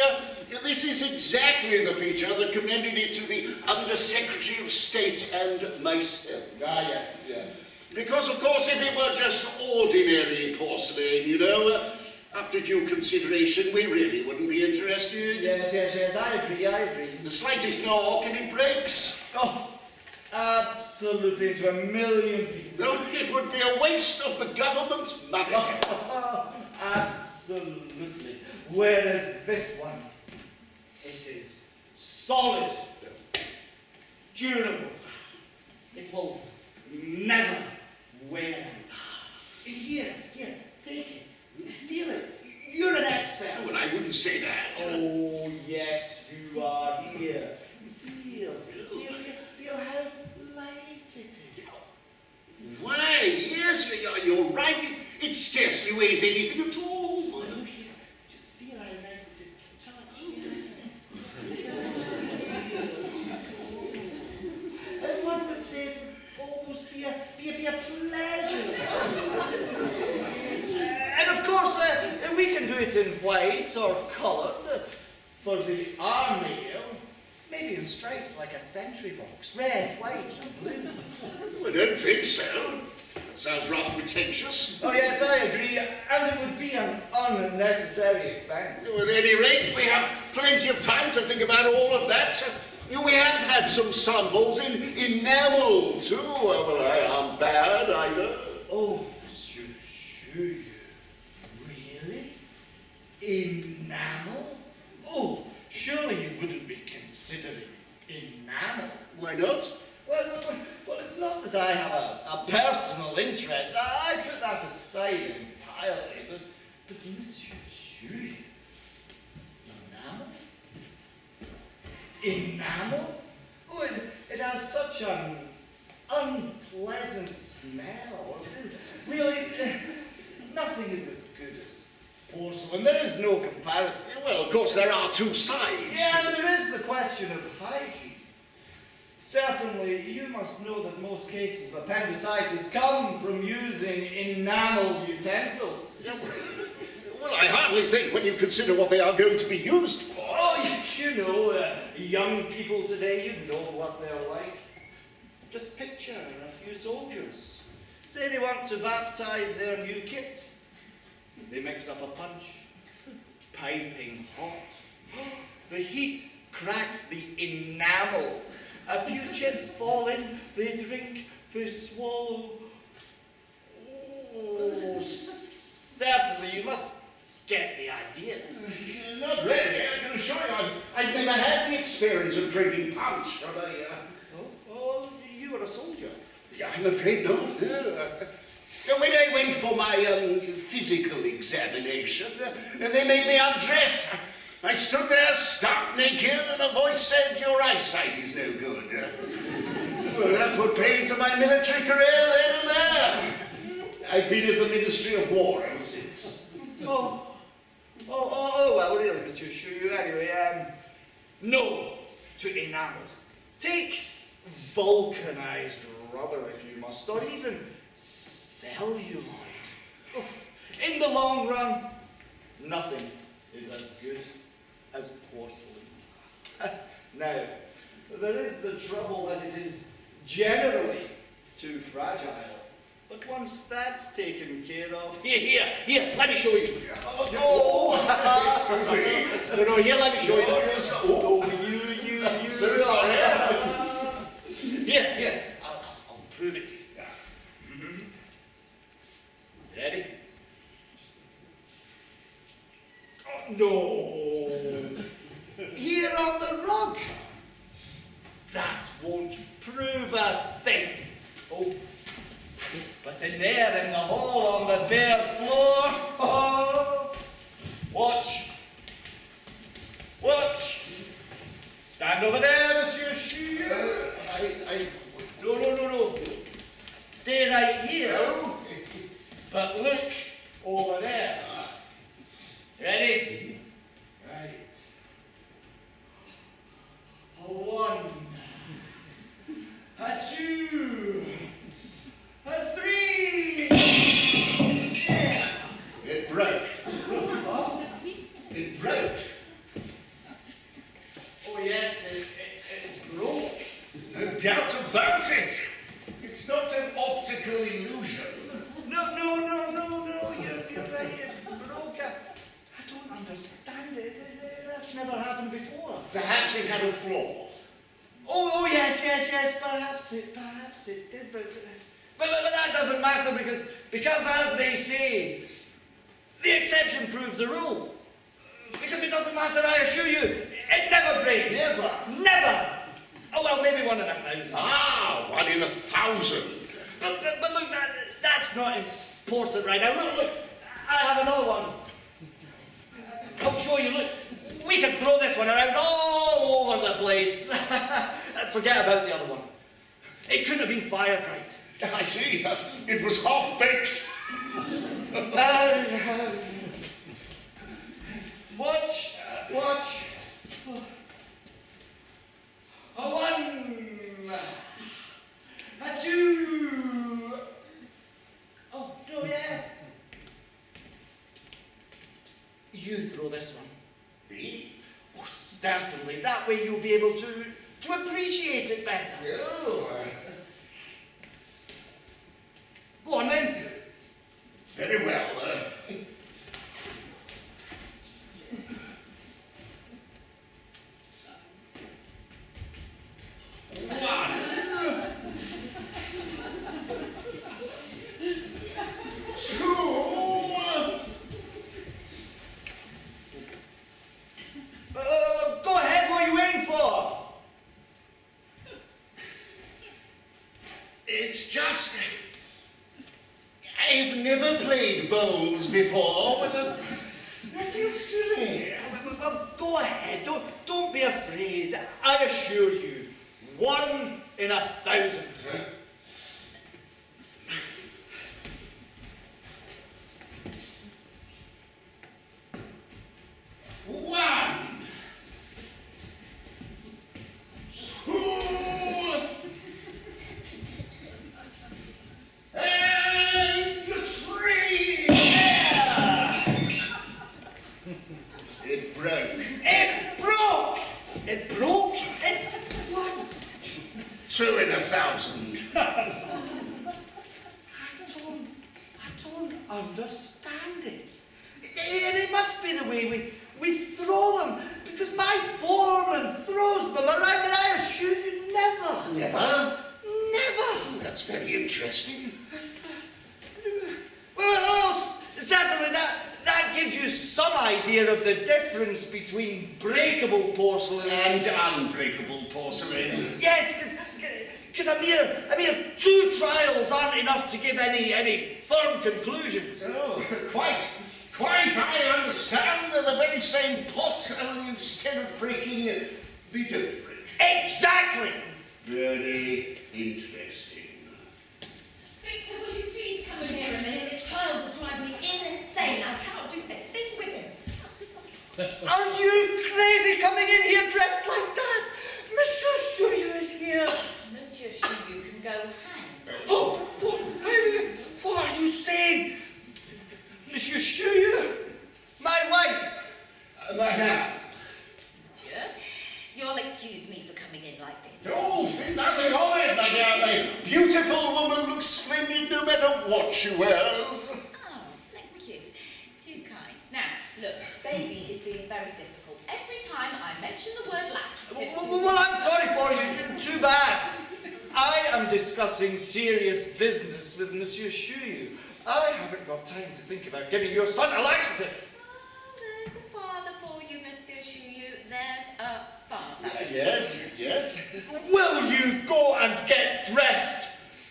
this is exactly the feature that commended it to the Under-Secretary of State and myself. Ah, yes, yes. Because, of course, if it were just ordinary porcelain, you know, after due consideration, we really wouldn't be interested. Yes, I agree. The slightest knock and it breaks. Oh, absolutely, into a million pieces. No, it would be a waste of the government's money. Absolutely. Whereas this one, it is solid, durable. It will never wear out. Here, take it. Feel it. You're an expert. Well, I wouldn't say that. Oh, yes, you are. Here. Feel how light it is. Why, yes, you're right. It scarcely weighs anything at all. Look here. Just feel how nice it is to touch. Yes. And one would say it would almost be a pleasure. And of course, we can do it in white or coloured for the army. Maybe in stripes like a sentry box. Red, white and blue. I don't think so. That sounds rather pretentious. Oh yes, I agree. And it would be an unnecessary expense. At any rate, we have plenty of time to think about all of that. We have had some samples in enamel, too. Well, I aren't bad either. Oh, Monsieur, really? Enamel? Oh, surely you wouldn't be considering enamel. Why not? Well, it's not that I have a personal interest. I put that aside entirely. But Monsieur Jules, enamel? Oh, it has such an unpleasant smell. Really, nothing is as good as porcelain. There is no comparison. Well, of course, there are two sides. Yeah, there is the question of hygiene. Certainly, you must know that most cases of appendicitis come from using enamel utensils. Yeah, well, I hardly think when you consider what they are going to be used for. Oh, you know, young people today, you know what they're like. Just picture a few soldiers. Say they want to baptize their new kit. They mix up a punch. Piping hot. The heat cracks the enamel. A few chips fall in, they drink, they swallow. Oh, certainly, you must get the idea. Not really, I can assure you, I've never had the experience of drinking punch. Oh, you were a soldier. Yeah, I'm afraid not. No. When I went for my physical examination, they made me undress. I stood there stark naked and a voice said, "Your eyesight is no good." Well, that put paid to my military career then and there. I've been at the Ministry of War ever since. Oh, well, really, Monsieur Chou, anyway, no to enamel. Take vulcanized rubber if you must, or even celluloid. Oh, in the long run, nothing is as good as porcelain. Now, there is the trouble that it is generally too fragile. But once that's taken care of... Here, let me show you. Oh, No, here, let me show you. Oh, You. so sorry. Here, I'll prove it to you. Ready? Oh, no. Here on the rug. That won't prove a thing. Oh, but in there, in the hall, on the bare floor. Oh, watch. Stand over there, Monsieur Chou. No. Stay right here, but look over there. Ready? Right. A 1, a 2, a 3. Yeah. It broke. Huh? It broke. Oh yes, it broke. No doubt about it. It's not an optical illusion. No, you're right, it broke. I don't understand it. That's never happened before. Perhaps it had a flaw. Oh yes, perhaps it did, but that doesn't matter because as they say, the exception proves the rule. Because it doesn't matter, I assure you, it never breaks. Never. Oh well, maybe 1 in 1,000. Ah, 1 in 1,000. But look, that's not important right now. Look, I have another one. I'll show you, look. We can throw this one around all over the place. Forget about the other one. It couldn't have been fired right. I see. It was half-baked. Watch. A 1, a 2. Oh, no, yeah. You throw this one. Me? Oh, certainly. That way you'll be able to appreciate it better. Oh. Go on then. Very well. 1, 2. Go ahead, what are you waiting for? It's just... I've never played bowls before with a... I feel silly. Well, go ahead, don't be afraid. I assure you, 1 in 1,000. One, 2, and 3. Yeah! It broke. It broke? What? 2 in 1,000. I don't understand it. It must be the way we throw them, because my foreman throws them around, and I assure you never. Never? Never. That's very interesting. Well, certainly that gives you some idea of the difference between breakable porcelain And unbreakable porcelain. Yes, because a mere 2 trials aren't enough to give any firm conclusions. Oh, quite. I understand. They're the very same pot, only instead of breaking, they don't break. Exactly. Very interesting. Victor, will you please come in here a minute? This child will drive me insane. I cannot do things with him. Are you crazy coming in here dressed like that? Monsieur Chouillou is here. Monsieur Chou, you can go hang. Oh, what are you saying? Monsieur Chouillou, my wife. Madame. Monsieur, you'll excuse me for coming in like this. No, think nothing of it, madame. what she wears. Oh, thank you. Too kind. Now, look, baby is being very difficult. Every time I mention the word laxative... Well, I'm sorry for you. Too bad. I am discussing serious business with Monsieur Shuyu. I haven't got time to think about giving your son a laxative. Oh, there's a father for you, Monsieur Shuyu. There's a father. Yes. Will you go and get dressed?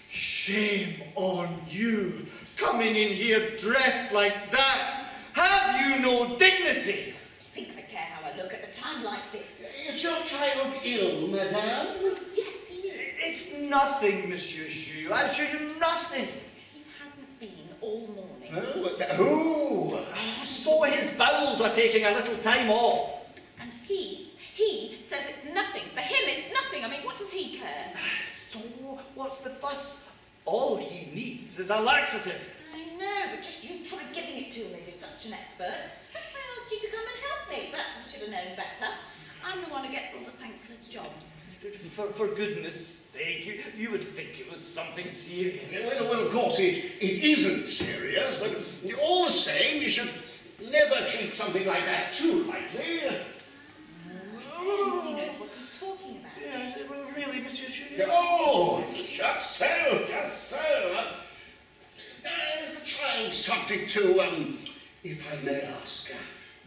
Shame on you, coming in here dressed like that. Have you no dignity? Think I care how I look at a time like this? Is your child ill, madame? Yes, he is. It's nothing, Monsieur Shu. I assure you nothing. He hasn't been all morning. Oh, So his bowels are taking a little time off. And he says it's nothing. For him, it's nothing. I mean, what does he care? So what's the fuss? All he needs is a laxative. I know, but just you try giving it to him if you're such an expert. That's why I asked you to come and help me. But I should have known better. I'm the one who gets all the thankless jobs. For goodness sake, you would think it was something serious. Well, of course, it isn't serious, but all the same, you should never treat something like that too lightly. He knows what he's talking about. Yeah, really, Monsieur Shu? Oh, just so. Is the child subject to, if I may ask,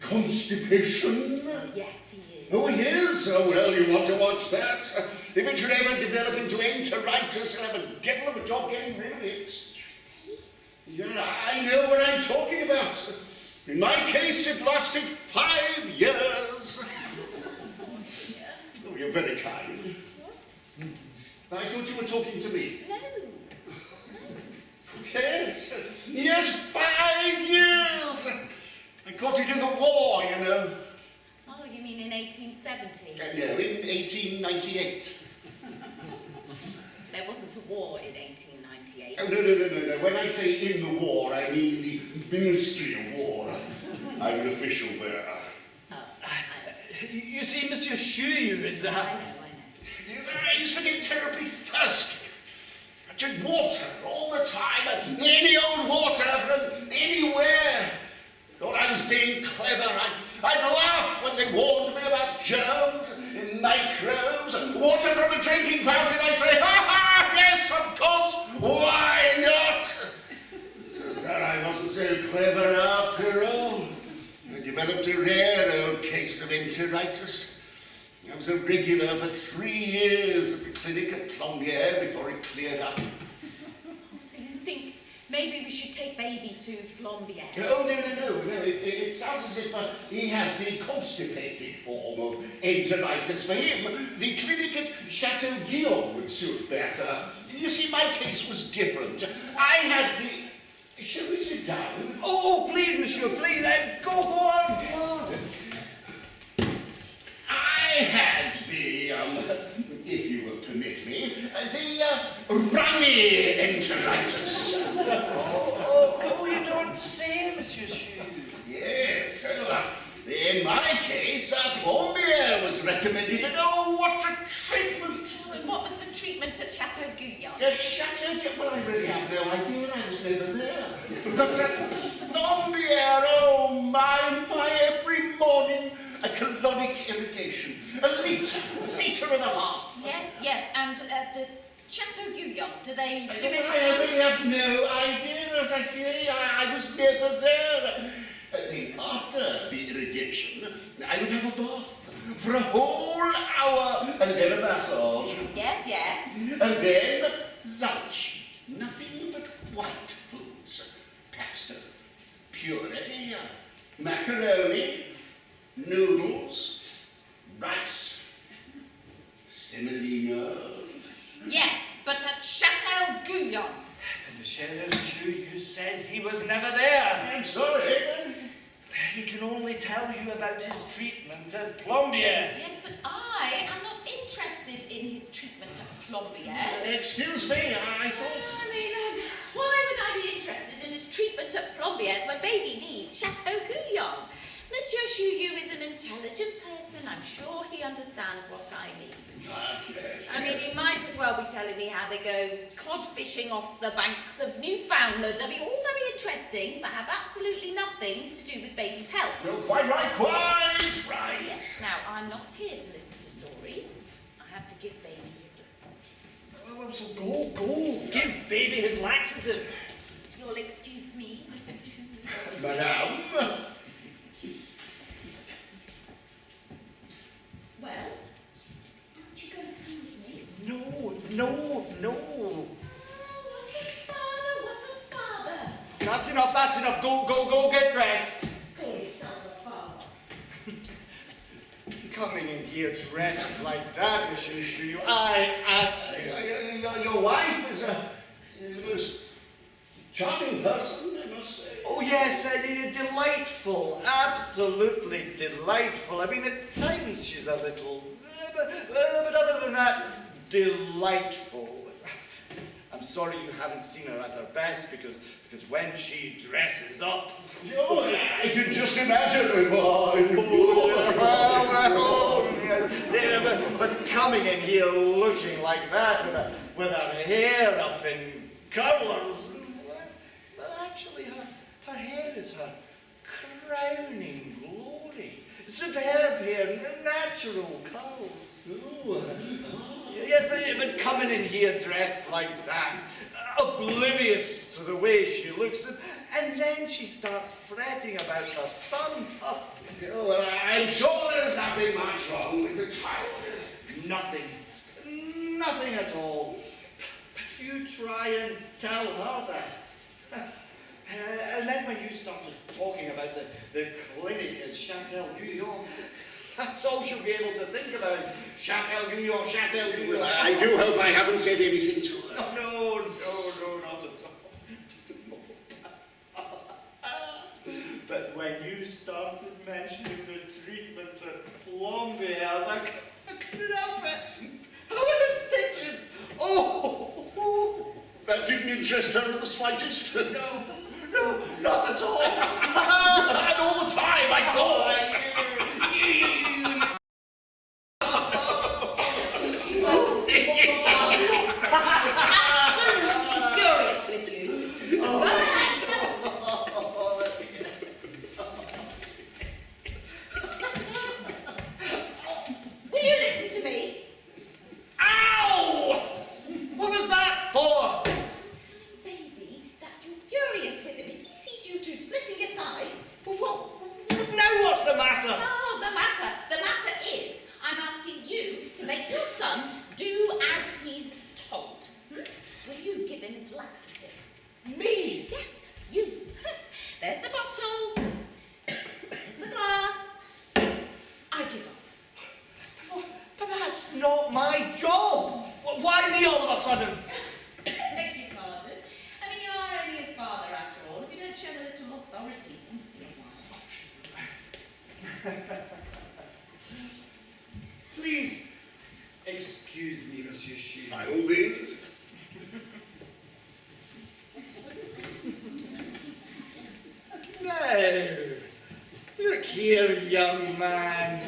constipation? Yes, he is. Oh, he is? Oh, well, you want to watch that. If it should ever develop into enteritis, he'll have a devil of a job getting rid of it. You see? Yeah, I know what I'm talking about. In my case, it lasted 5 years. Oh, you're very kind. What? I thought you were talking to me. No. Yes, 5 years. I got it in the war, you know. Oh, you mean in 1870? No, in 1898. There wasn't a war in 1898. Oh, no. When I say in the war, I mean the Ministry of War. I'm an official there. Oh, I see. You see, Monsieur Shu is... I know. I used to get terribly thirsty. I drink water all the time, any old water from anywhere. Thought I was being clever. I'd laugh when they warned me about germs and microbes and water from a drinking fountain. I'd say, ha, yes, of course, why not? Turns out I wasn't so clever after all. I developed a rare old case of enteritis. I was a regular for 3 years at the clinic at Plombier before it cleared up. Oh, so you think maybe we should take baby to Plombier? Oh, no. It sounds as if he has the constipated form of enteritis. For him, the clinic at Chateau Guillaume would suit better. You see, my case was different. I had the... Shall we sit down? Oh, please, Monsieur, please. Go on. I had the, if you will permit me, the runny enteritis. Oh, you don't say, Monsieur Shu. Yes, in my case, Plombier was recommended, and oh, what a treatment! And what was the treatment at Chateau Guyon? At Chateau Guyon, well, I really have no idea, I was never there. But Plombier, oh my, every morning, a colonic irrigation, a litre and a half. Yes, and the Chateau Guyon, do they do it? I really have no idea, as I say, I was never there. Then after the irrigation, I would have a bath for a whole hour, and then a massage. Yes. And then lunch. Nothing but white foods. Pasta, puree, macaroni, noodles, rice, semolina. Yes, but at Chateau Guyon. Monsieur Shu says he was never there. I'm sorry. He can only tell you about his treatment at Plombier. Yes, but I am not interested in his treatment at Plombier. Excuse me, I thought... I mean, why would I be interested in his treatment at Plombier's when baby needs Chateau Guyon? Monsieur Shuyu is an intelligent person. I'm sure he understands what I mean. Yes, I mean, you might as well be telling me how they go cod fishing off the banks of Newfoundland. I mean, all very interesting, but have absolutely nothing to do with baby's health. You're quite right, quite right. Yes. Now, I'm not here to listen to stories. I have to give baby his laxative. Well, so go. Give baby his laxative. You'll excuse me, Mr. Chu. Madame. Well, aren't you going to come with me? No. What a father! That's enough. Go get dressed. Call yourself a father. Coming in here dressed like that, Monsieur Chu, I ask you. Your wife is a most charming person, I must say. Oh yes, delightful, absolutely delightful. I mean, at times she's a little, but other than that, delightful. I'm sorry you haven't seen her at her best because when she dresses up. Oh, I can just imagine it. But coming in here looking like that with her hair up in curlers. Well, actually, her hair is her crowning glory. Superb hair, natural curls. Yes, but coming in here dressed like that, oblivious to the way she looks, and then she starts fretting about her son. Oh, well, I'm sure there's nothing much wrong with the child. Nothing at all. But you try and tell her that. And then when you started talking about the clinic at Châtel-Guyon, that's all she'll be able to think about. Châtel-Guyon. Well, I do hope I haven't said anything to her. No, not at all. But when you started mentioning the treatment that Plomby has, I couldn't help it. How was it stitches? Oh! That didn't interest her in the slightest. No, not at all. And all the time, I thought. Absolutely furious with you. Go ahead. Will you listen to me? Ow! What was that for? I'm telling baby that you're furious with him if he sees you two splitting your sides. Well, now what's the matter? Oh, the matter is, I'm asking you to make your son do as he's told. Will you give him his laxative? Me? Yes, you. There's the bottle. There's the glass. I give up. But that's not my job. Why me all of a sudden? Beg your pardon. I mean, you are only his father after all. If you don't show a little authority once in a while. Please excuse me, Monsieur Chu. By all means. No. Look here, young man.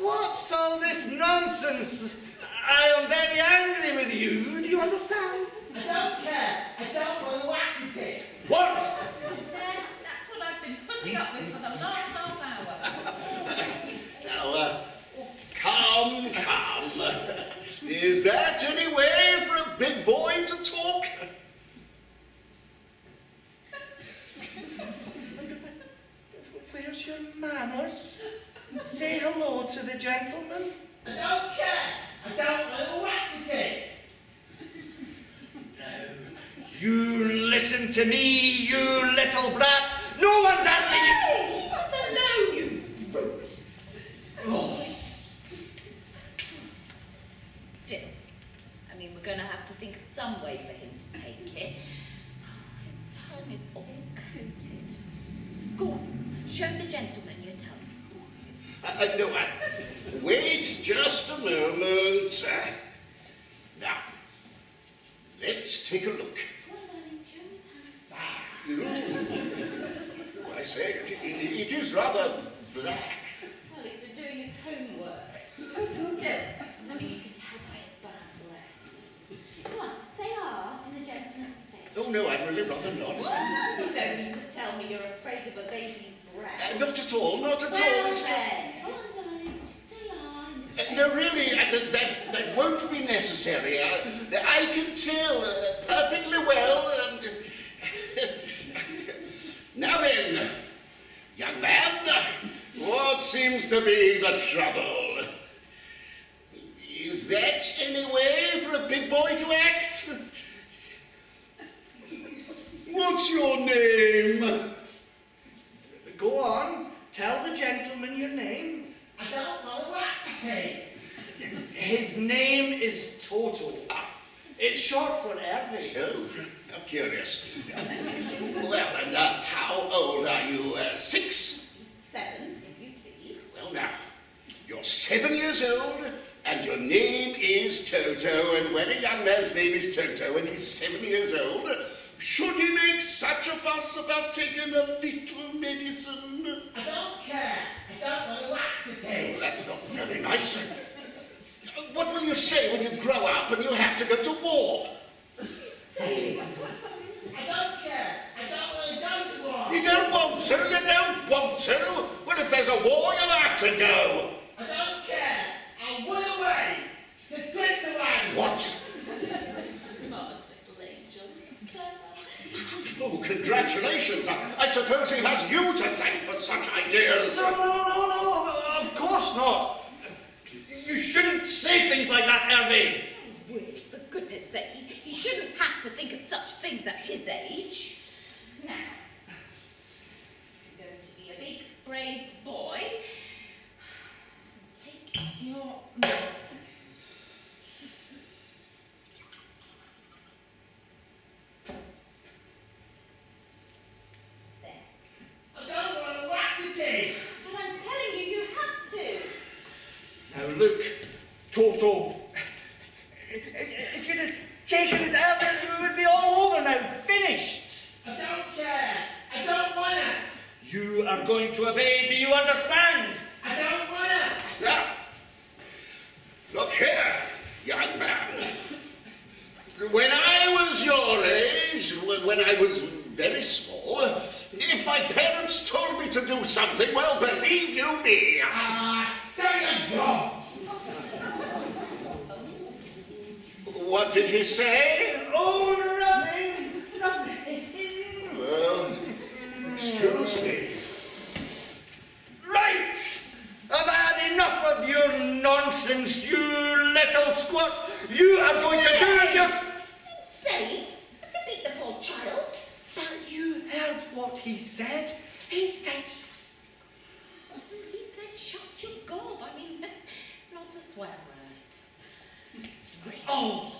What's all this nonsense? I am very angry with you. Do you understand? I don't care. I don't want to whack it. What? There, that's what I've been putting up with for the last half hour. Now, calm. Is that any way for a big boy to talk? Where's your manners? Say hello to the gentleman. I don't care. I don't want to whack it. You listen to me, you little brat. No one's asking you. Hey! No, you brutes. Oh. Still, I mean, we're going to have to think of some way for him to take it. His tongue is all coated. Go on, show the gentleman your tongue. No, wait just a moment. Now, let's take a look. Go on, darling, show your tongue. I say, it is rather black. Oh, no, I'd really rather not. You don't mean to tell me you're afraid of a baby's breath. Not at all, not at all. Well It's just... then, come on, darling. Say on. No, really, that won't be necessary. I can tell perfectly well. Now then, young man, what seems to be the trouble? Is that any way for a big boy to act? What's your name? Go on, tell the gentleman your name. I don't know what to take. His name is Toto. It's short for Hervey. Oh, how curious. Well, and how old are you? 6? 7, if you please. Well, now, you're 7 years old, and your name is Toto, and when a young man's name is Toto and he's 7 years old, should he make such a fuss about taking a little medicine? I don't care. I don't know what to take. Oh, that's not very nice. What will you say when you grow up and you have to go to war? I don't care. I don't want to go to war. You don't want to? You don't want to? Well, if there's a war, you'll have to go. I don't care. I'll run away. Just drift away. What? Mama's little angel. Clever. Oh, congratulations. I suppose he has you to thank for such ideas. No, of course not. You shouldn't say things like that, Hervey. Really, for goodness sake, he shouldn't have to think of such things at his age. Now, you're going to be a big, brave boy. Take your medicine. There. I don't want what to take. But I'm telling you, you have to. Now look, Toto. If you'd have taken it out, it would be all over now, finished. I don't care. I don't want it. You are going to obey, do you understand? I don't want it. Now, look here, young man. When I was your age, when I was very small, if my parents told me to do something, well, believe you me, Say you go. What did he say? Oh, nothing. Well, excuse me. Right! I've had enough of your nonsense, you little squat. You are going to do as you... Insane! To beat the poor child. But you heard what he said. He said... He said, shut your gob. I mean, it's not a swear word. Really. Oh,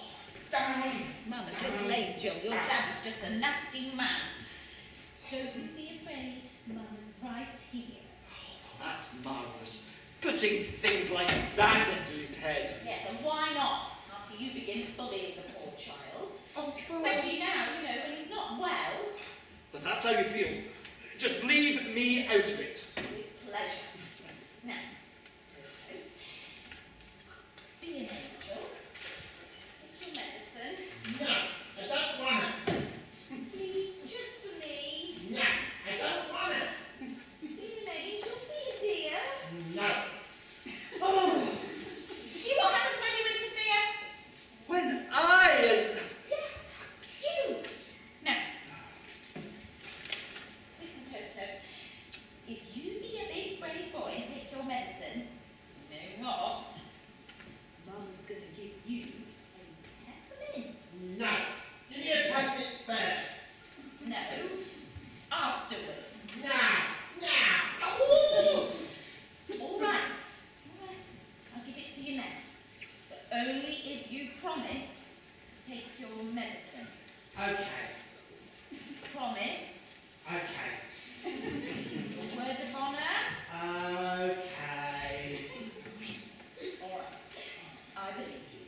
damn. Mama's little angel, your daddy's just a nasty man. Don't you be afraid. Mama's right here. That's marvellous. Putting things like that into his head. Yes, and why not? After you begin bullying the poor child. Oh, Especially now, when he's not well. but that's how you feel. Just leave me out of it. With pleasure. Now, Toto, be an angel. Take your medicine. No, I don't want it. Please, just for me. No, I don't want it. Be an angel, be a dear. No. See what happens when you interfere? When I... Yes, you. Now, listen, Toto. If you be a big brave boy and take your medicine, you know what? Mama's going to give you a peppermint. No. Give me a peppermint first. No, afterwards. No. Ooh. All right. I'll give it to you now. But only if you promise to take your medicine. Okay. Promise? Okay. Your word of honour? Okay. All right. I believe you.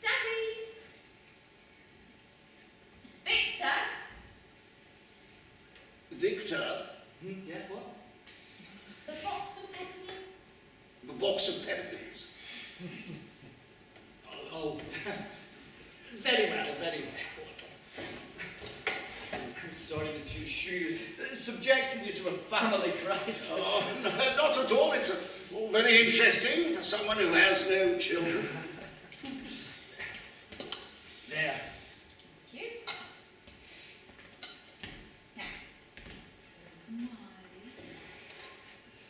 Daddy! Victor! Victor, Yeah, what? The box of peppermints? the box of peppermints. Oh, very well, very well. you, subjecting you to a family crisis. Oh, no, not at all. It's all very interesting for someone who has no children. There. Thank you. Now,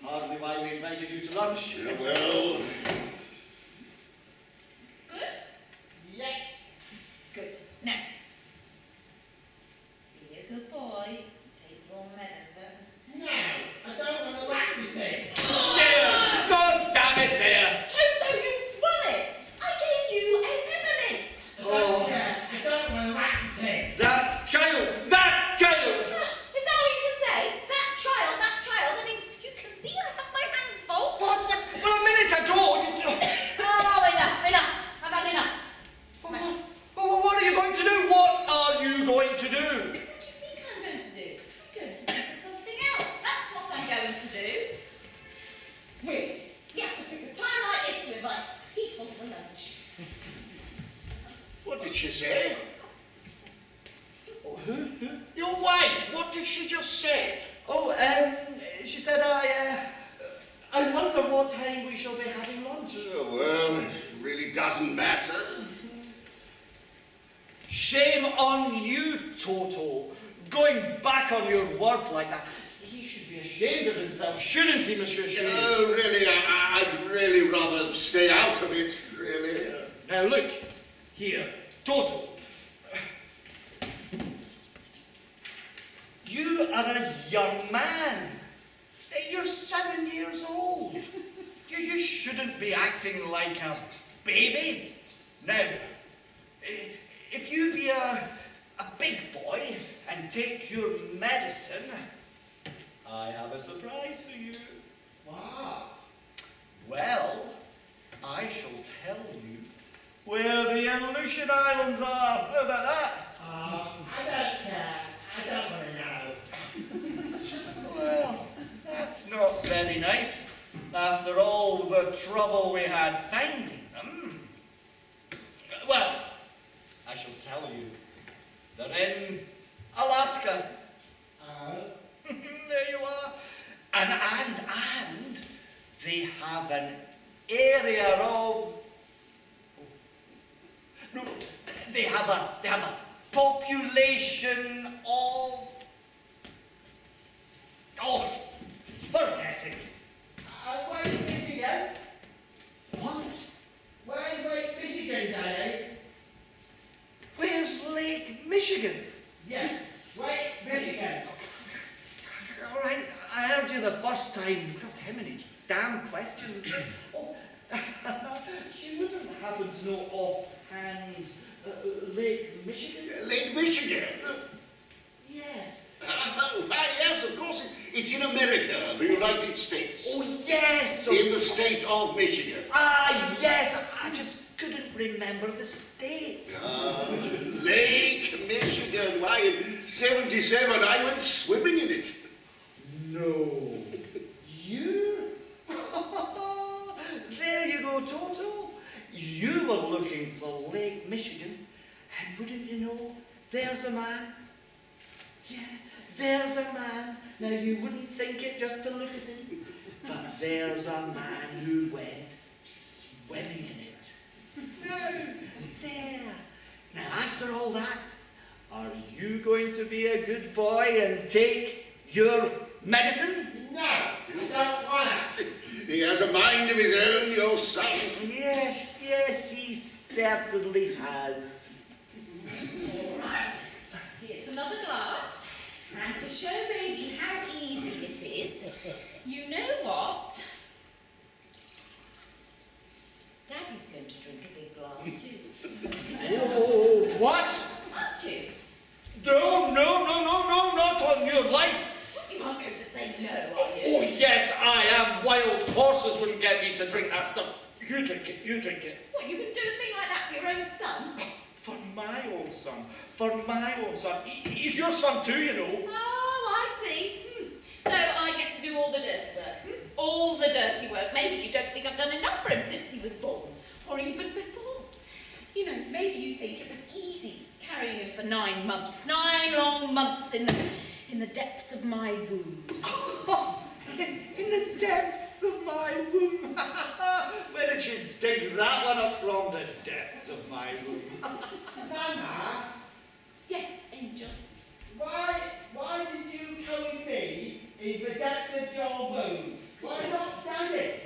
Hardly why we invited you to lunch. Yeah, well, Good? Yeah. Good. Now, be a good boy. Take your medicine. No, I don't want to whack the thing. There! God damn it, there! Toto, you promised! I gave you a minute! I don't care. I don't want to whack the thing. That child! That child! Is that all you can say? That child, that child. I mean, you can see I have my hands full. What? Well, a minute ago, you... Oh, enough, enough. I've had enough. What are you going to do? What are you going to do? What do you think I'm going to do? I'm going to do something else. That's what I'm going to do. Really? You have to pick a time like this to invite people to lunch. what did she say? Who? Your wife, what did she just say? Oh, she said I wonder what time we shall be having lunch. Oh, well, it really doesn't matter. Shame on you, Toto. Going back on your word like that. He should be ashamed of himself, shouldn't he, Monsieur Shea? Oh, really, I'd really rather stay out of it, really. Now look, here, Toto. You are a young man. You're 7 years old. You shouldn't be acting like a baby. Now, if you be a big boy and take your medicine, I have a surprise for you. What? Well, I shall tell you where the Aleutian Islands are. How about that? I don't care. I don't want to know. Well, that's not very nice, after all the trouble we had finding them. Well, I shall tell you. They're in Alaska. There you are. And they have an area of... No, they have a population of... Oh, forget it. Where's Michigan? What? Where's Lake Michigan, Daddy? Where's Lake Michigan? Yeah, Lake Michigan. All right, I heard you the first time. God, him and his damn questions. Oh, you wouldn't happen to know offhand Lake Michigan? Lake Michigan? Yes. Yes, of course. It's in America, the United States. Oh, yes. In the state of Michigan. Ah, yes. I just couldn't remember the state. Lake Michigan. Why, in 77, I went swimming in it. No. You? There you go, Toto. You were looking for Lake Michigan, and wouldn't you know, there's a man. Yeah, there's a man. Now, you wouldn't think it just to look at him, but there's a man who went swimming in it. There. Now, after all that, are you going to be a good boy and take your medicine? No, I don't want to. He has a mind of his own, your son. Yes, yes, he certainly has. All right. Here's another glass. And to show baby how easy it is, you know what? Daddy's going to drink a big glass too. Oh, what? Aren't you? No, not on your life. You aren't going to say no, are you? Oh, yes, I am. Wild horses wouldn't get me to drink that stuff. You drink it, you drink it. What, you would do a thing like that for your own son? For my own son. For my own son. He's your son too, you know. Oh, I see. So I get to do all the dirty work. All the dirty work. Maybe you don't think I've done enough for him since he was born. Or even before. You know, maybe you think it was easy carrying him for 9 months. 9 long months in in the depths of my womb. In the depths of my womb. Where did you dig that one up from? The depths of my womb. Nana, Yes, Angel. why did you carry me in the depth of your womb? Why not Daddy?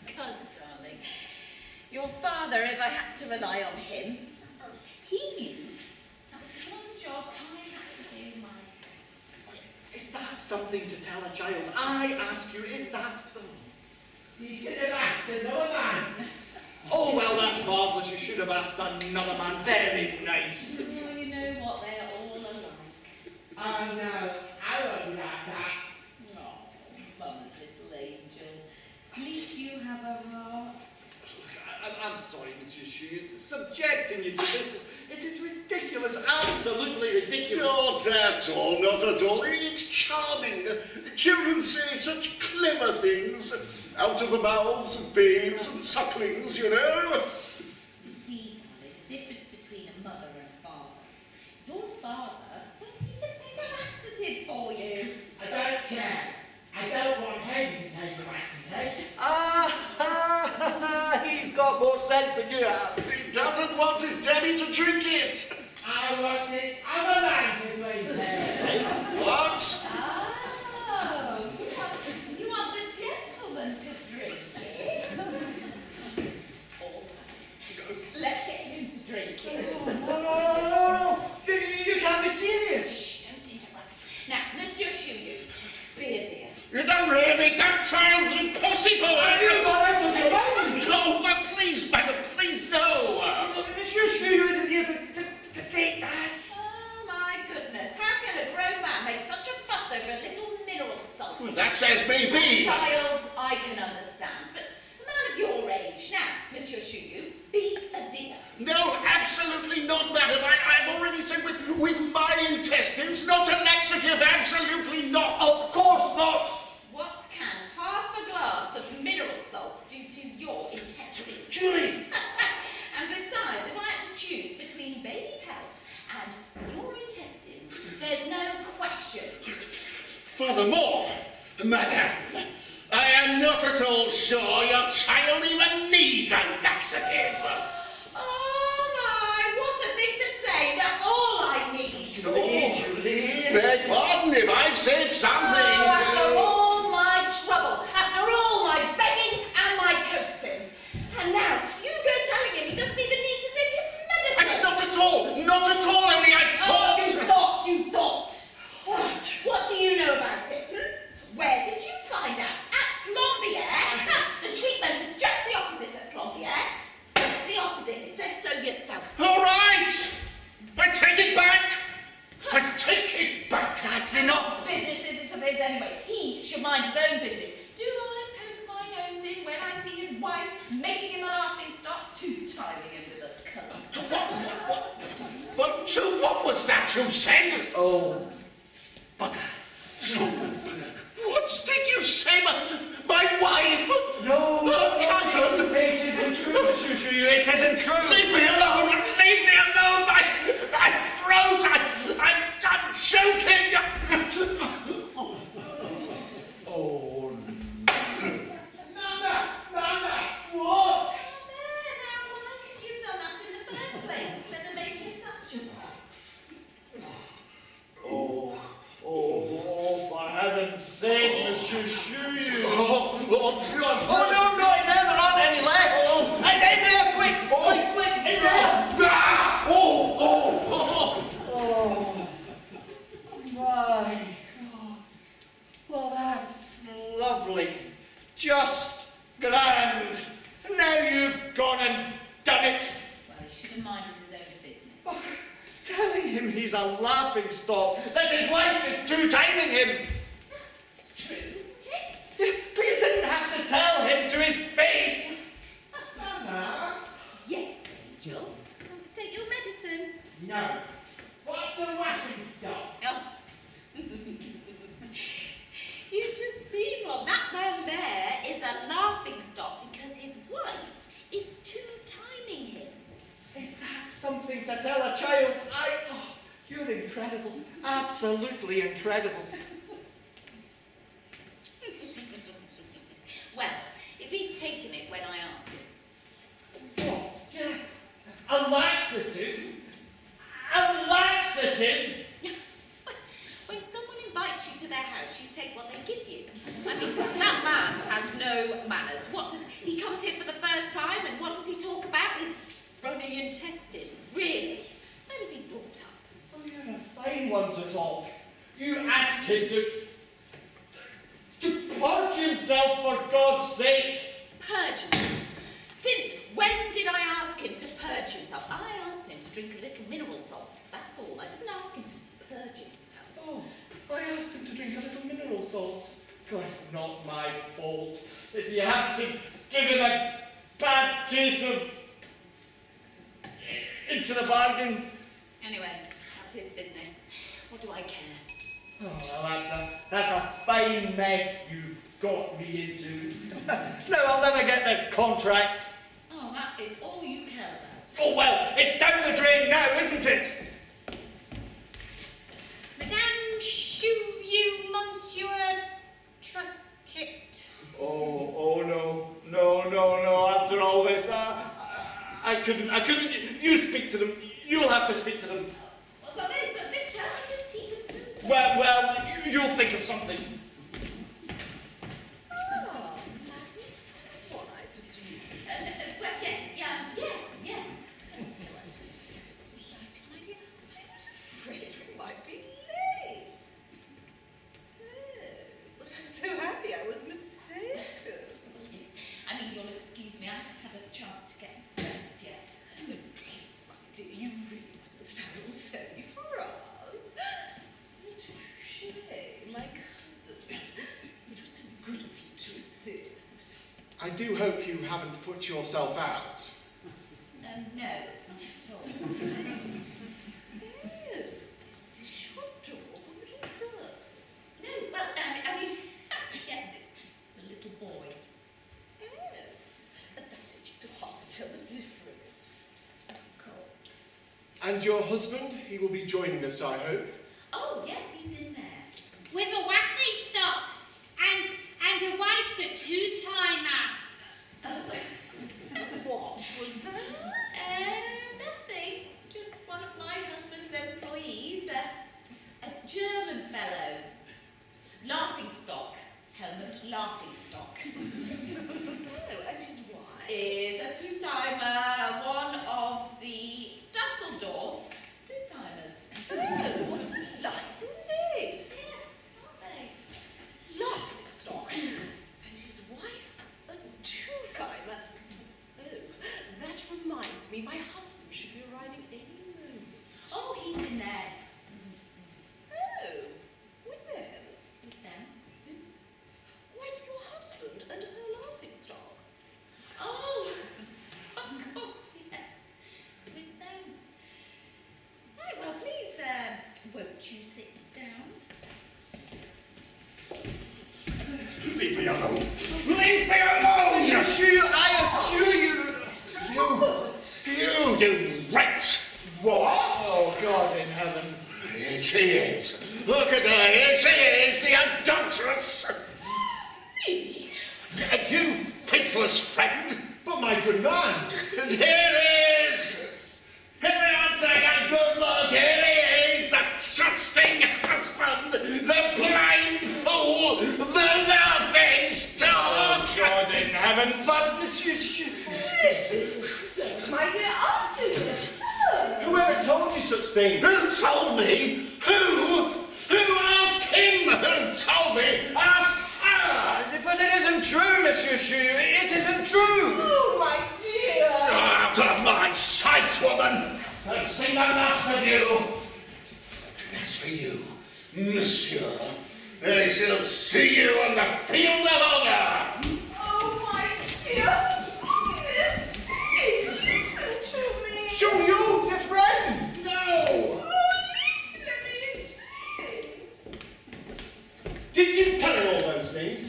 Because, darling, your father, if I had to rely on him, he knew that was one job I had to do myself. Is that something to tell a child? I ask you, is that something? You should have asked another man. Oh, well, that's marvellous. You should have asked another man. Very nice. Well, you know what, they're all alike. Oh no, I won't like that. Oh, Mum's little angel. At least you have a heart. I'm sorry, Monsieur Chou, it's subjecting you to this. It is ridiculous, absolutely ridiculous. Not at all, not at all. It's charming. Children say such clever things out of the mouths of babes and sucklings, you know. You see, darling, the difference between a mother and a father. Your father won't even take a laxative for you. I don't care. I don't want him to take a laxative. He's got more sense than you have. He doesn't want his daddy to drink it. I want this other man to drink it. What? Oh, you want the gentleman to drink it? All right. Let's get him to drink it. No. You can't be serious. Shh, don't interrupt. Now, Monsieur Chou, be a dear. You don't really, that child's impossible. You got out of your mind. Oh, but please, madam, please, no. Monsieur Chou isn't here to take that. Oh, my goodness. How can a grown man make such a fuss over a little mineral salt? Well, that's as may be. Child, I can understand, but a man of your age. Now, Monsieur Chou, be a dear. No, absolutely not, madam. I've already said with my intestines, not a laxative, absolutely not. Of course not. What can half a glass of mineral salts do to your intestines? Julie. And besides, if I had to choose between baby's health and your intestines, there's no question. Furthermore, madam, I am not at all sure your child even needs a laxative. Oh my, what a thing to say. That's all I need. Julie. Beg pardon if I've said something After all my trouble, after all my begging and my coaxing. And now, you go telling him he doesn't even need to take his medicine. Not at all, only I thought. Oh, you thought. What do you know about it? Where did you find out? At Plombier? The treatment is just the opposite at Plombier. It's the opposite. You said so yourself. All right, I take it back. I take it back. That's enough. Business is of his anyway. He should mind his own business. Do I poke my nose in when I see his wife making him a laughing stock? Too timing him with a cousin. What was that you said? Oh, bugger. What did you say, my wife? No. Her cousin? It isn't true, Monsieur Chou. It isn't true. Leave me alone! Leave me alone! My throat! I'm choking! Oh, Nana, what? Now, why have you done that in the first place instead of making such a fuss? for heaven's sake, Monsieur Chou. Oh, God! Oh, no, in there. There aren't any left. Oh. And in there, quick, in there. Ah! Oh, my God. Well, that's lovely. Just grand. Now you've gone and done it. Well, he should have minded his own business. Oh, telling him he's a laughing stock, that his wife is two-timing him. It's true, isn't it? But you didn't have to tell him to his face. Nana? Yes, Angel. Want to take your medicine? No. What's the washing stock? Oh. You've just seen one. That man there is a laughing stock because his wife is two-timing him. Is that something to tell a child? You're incredible. Absolutely incredible. Well, if he'd taken it when I asked him. What? Yeah. A laxative? A laxative? When someone invites you to their house, you take what they give you. I mean, that man has no manners. He comes here for the first time, and what does he talk about? His runny intestines. Really? Where was he brought up? Oh, you're a fine one to talk. You ask him to purge himself, for God's sake. Purge himself? Since when did I ask him to purge himself? I asked him to drink a little mineral salts, that's all. I didn't ask him to purge himself. Oh, I asked him to drink a little mineral salts. God, it's not my fault if you have to give him a bad case of into the bargain. Anyway, that's his business. What do I care? Oh, well, that's a fine mess you got me into. No, I'll never get the contract. Oh, that is all you care about. Oh, well, it's down the drain now, isn't it? Madame Chou, you Monsieur Truckett. Oh, no. After all this, I couldn't. You speak to them. You'll have to speak to them. But Victor, I didn't even... Well, you'll think of something. Ah, Madam Fairborn, I presume. Well, yes. I'm so delighted, my dear. I was afraid we might be late. Oh, but I'm so happy I was mistaken. Yes. I mean, you'll excuse me, I haven't had a chance to get dressed yet. Oh, please, my dear, you really mustn't stand all sorry for us. It's a shame, my cousin. It was so good of you to insist. I do hope you haven't put yourself out. No, not at all. Oh, is this your dog, little girl? No, well, I mean, yes, it's a little boy. Oh, that's it, so hard to tell the difference. Of course. And your husband, he will be joining us, I hope. Oh, yes, he's in there. With a waffling stock and a wife's a two-timer. What was that? Nothing. Just one of my husband's employees, a German fellow. Laughing stock. Helmut Laughing stock. Oh, and his wife? Is a two-timer, one of the Dusseldorf two-timers. Oh, what delightful names. Yes, aren't they? Laughingstock. And his wife, a two-timer. Oh, that reminds me, my husband should be arriving any moment. Oh, he's in there. Oh, with them? With them. Why, with your husband and her laughingstock? Oh, of course, yes. With them. Right, well, please, won't you sit down? Leave me alone. Leave me alone! I assure you. You wretch! What? Oh, God in heaven. Here she is. Look at her. Here she is, the adulteress. Me? You faithless friend. But my good man, And here is. Everyone say a good look. Here he is, the trusting husband, the blind fool, the laughing stock. God in heaven. But, Monsieur This is absurd, my dear. Absolutely absurd. whoever told you such things? Who told me? Who? Who asked him? Who told me? Ask her. But it isn't true, Monsieur Chou. It isn't true. Oh, my dear. Out of my sight, woman! I've seen enough of you. And as for you, monsieur, I shall see you on the field of honor. Oh, my dear. Goodness sake. Listen to me. Show you, dear friend. No! Oh, listen, let me explain. Did you tell her all those things?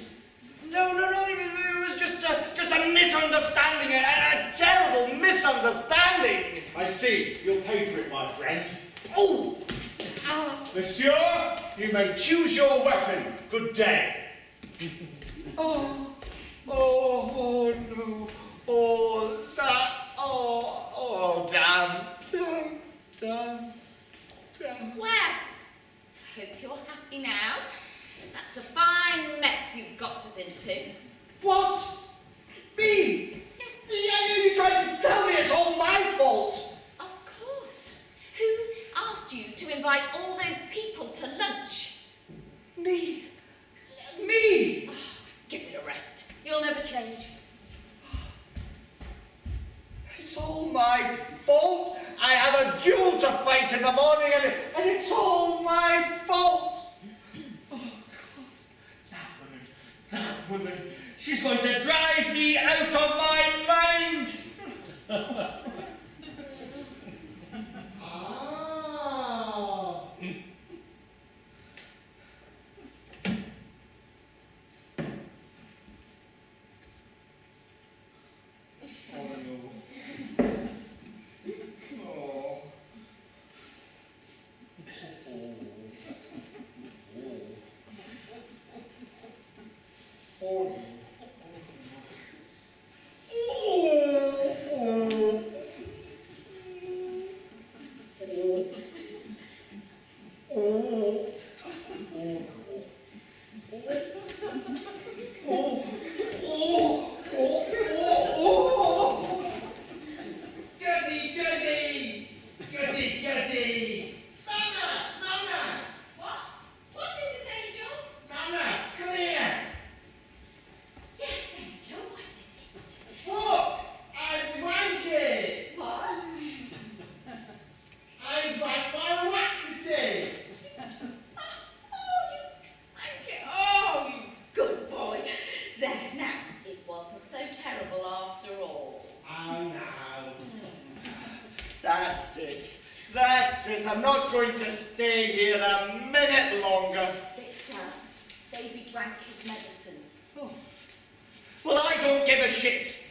No. It was just a misunderstanding, a terrible misunderstanding. I see. You'll pay for it, my friend. Oh, Monsieur, you may choose your weapon. Good day. Oh, no. Oh, that, damn. Well, I hope you're happy now. That's a fine mess you've got us into. What? Me? Yes. You tried to tell me it's all my fault. Of course. Who asked you to invite all those people to lunch? Me? Oh, give it a rest. You'll never change. It's all my fault. I have a duel to fight in the morning and it's all my fault. Oh, God. That woman, she's going to drive me out of my mind. Ah. Goody. Mama. What is it, Angel? Mama, come here. Yes, Angel, what is it? Look, I drank it. What? I drank my laxative. Oh, you drank it. Oh, you good boy. There, now, it wasn't so terrible after all. I know. That's it. I'm not going to stay here a minute longer. Victor, baby drank his medicine. Oh. Well, I don't give a shit.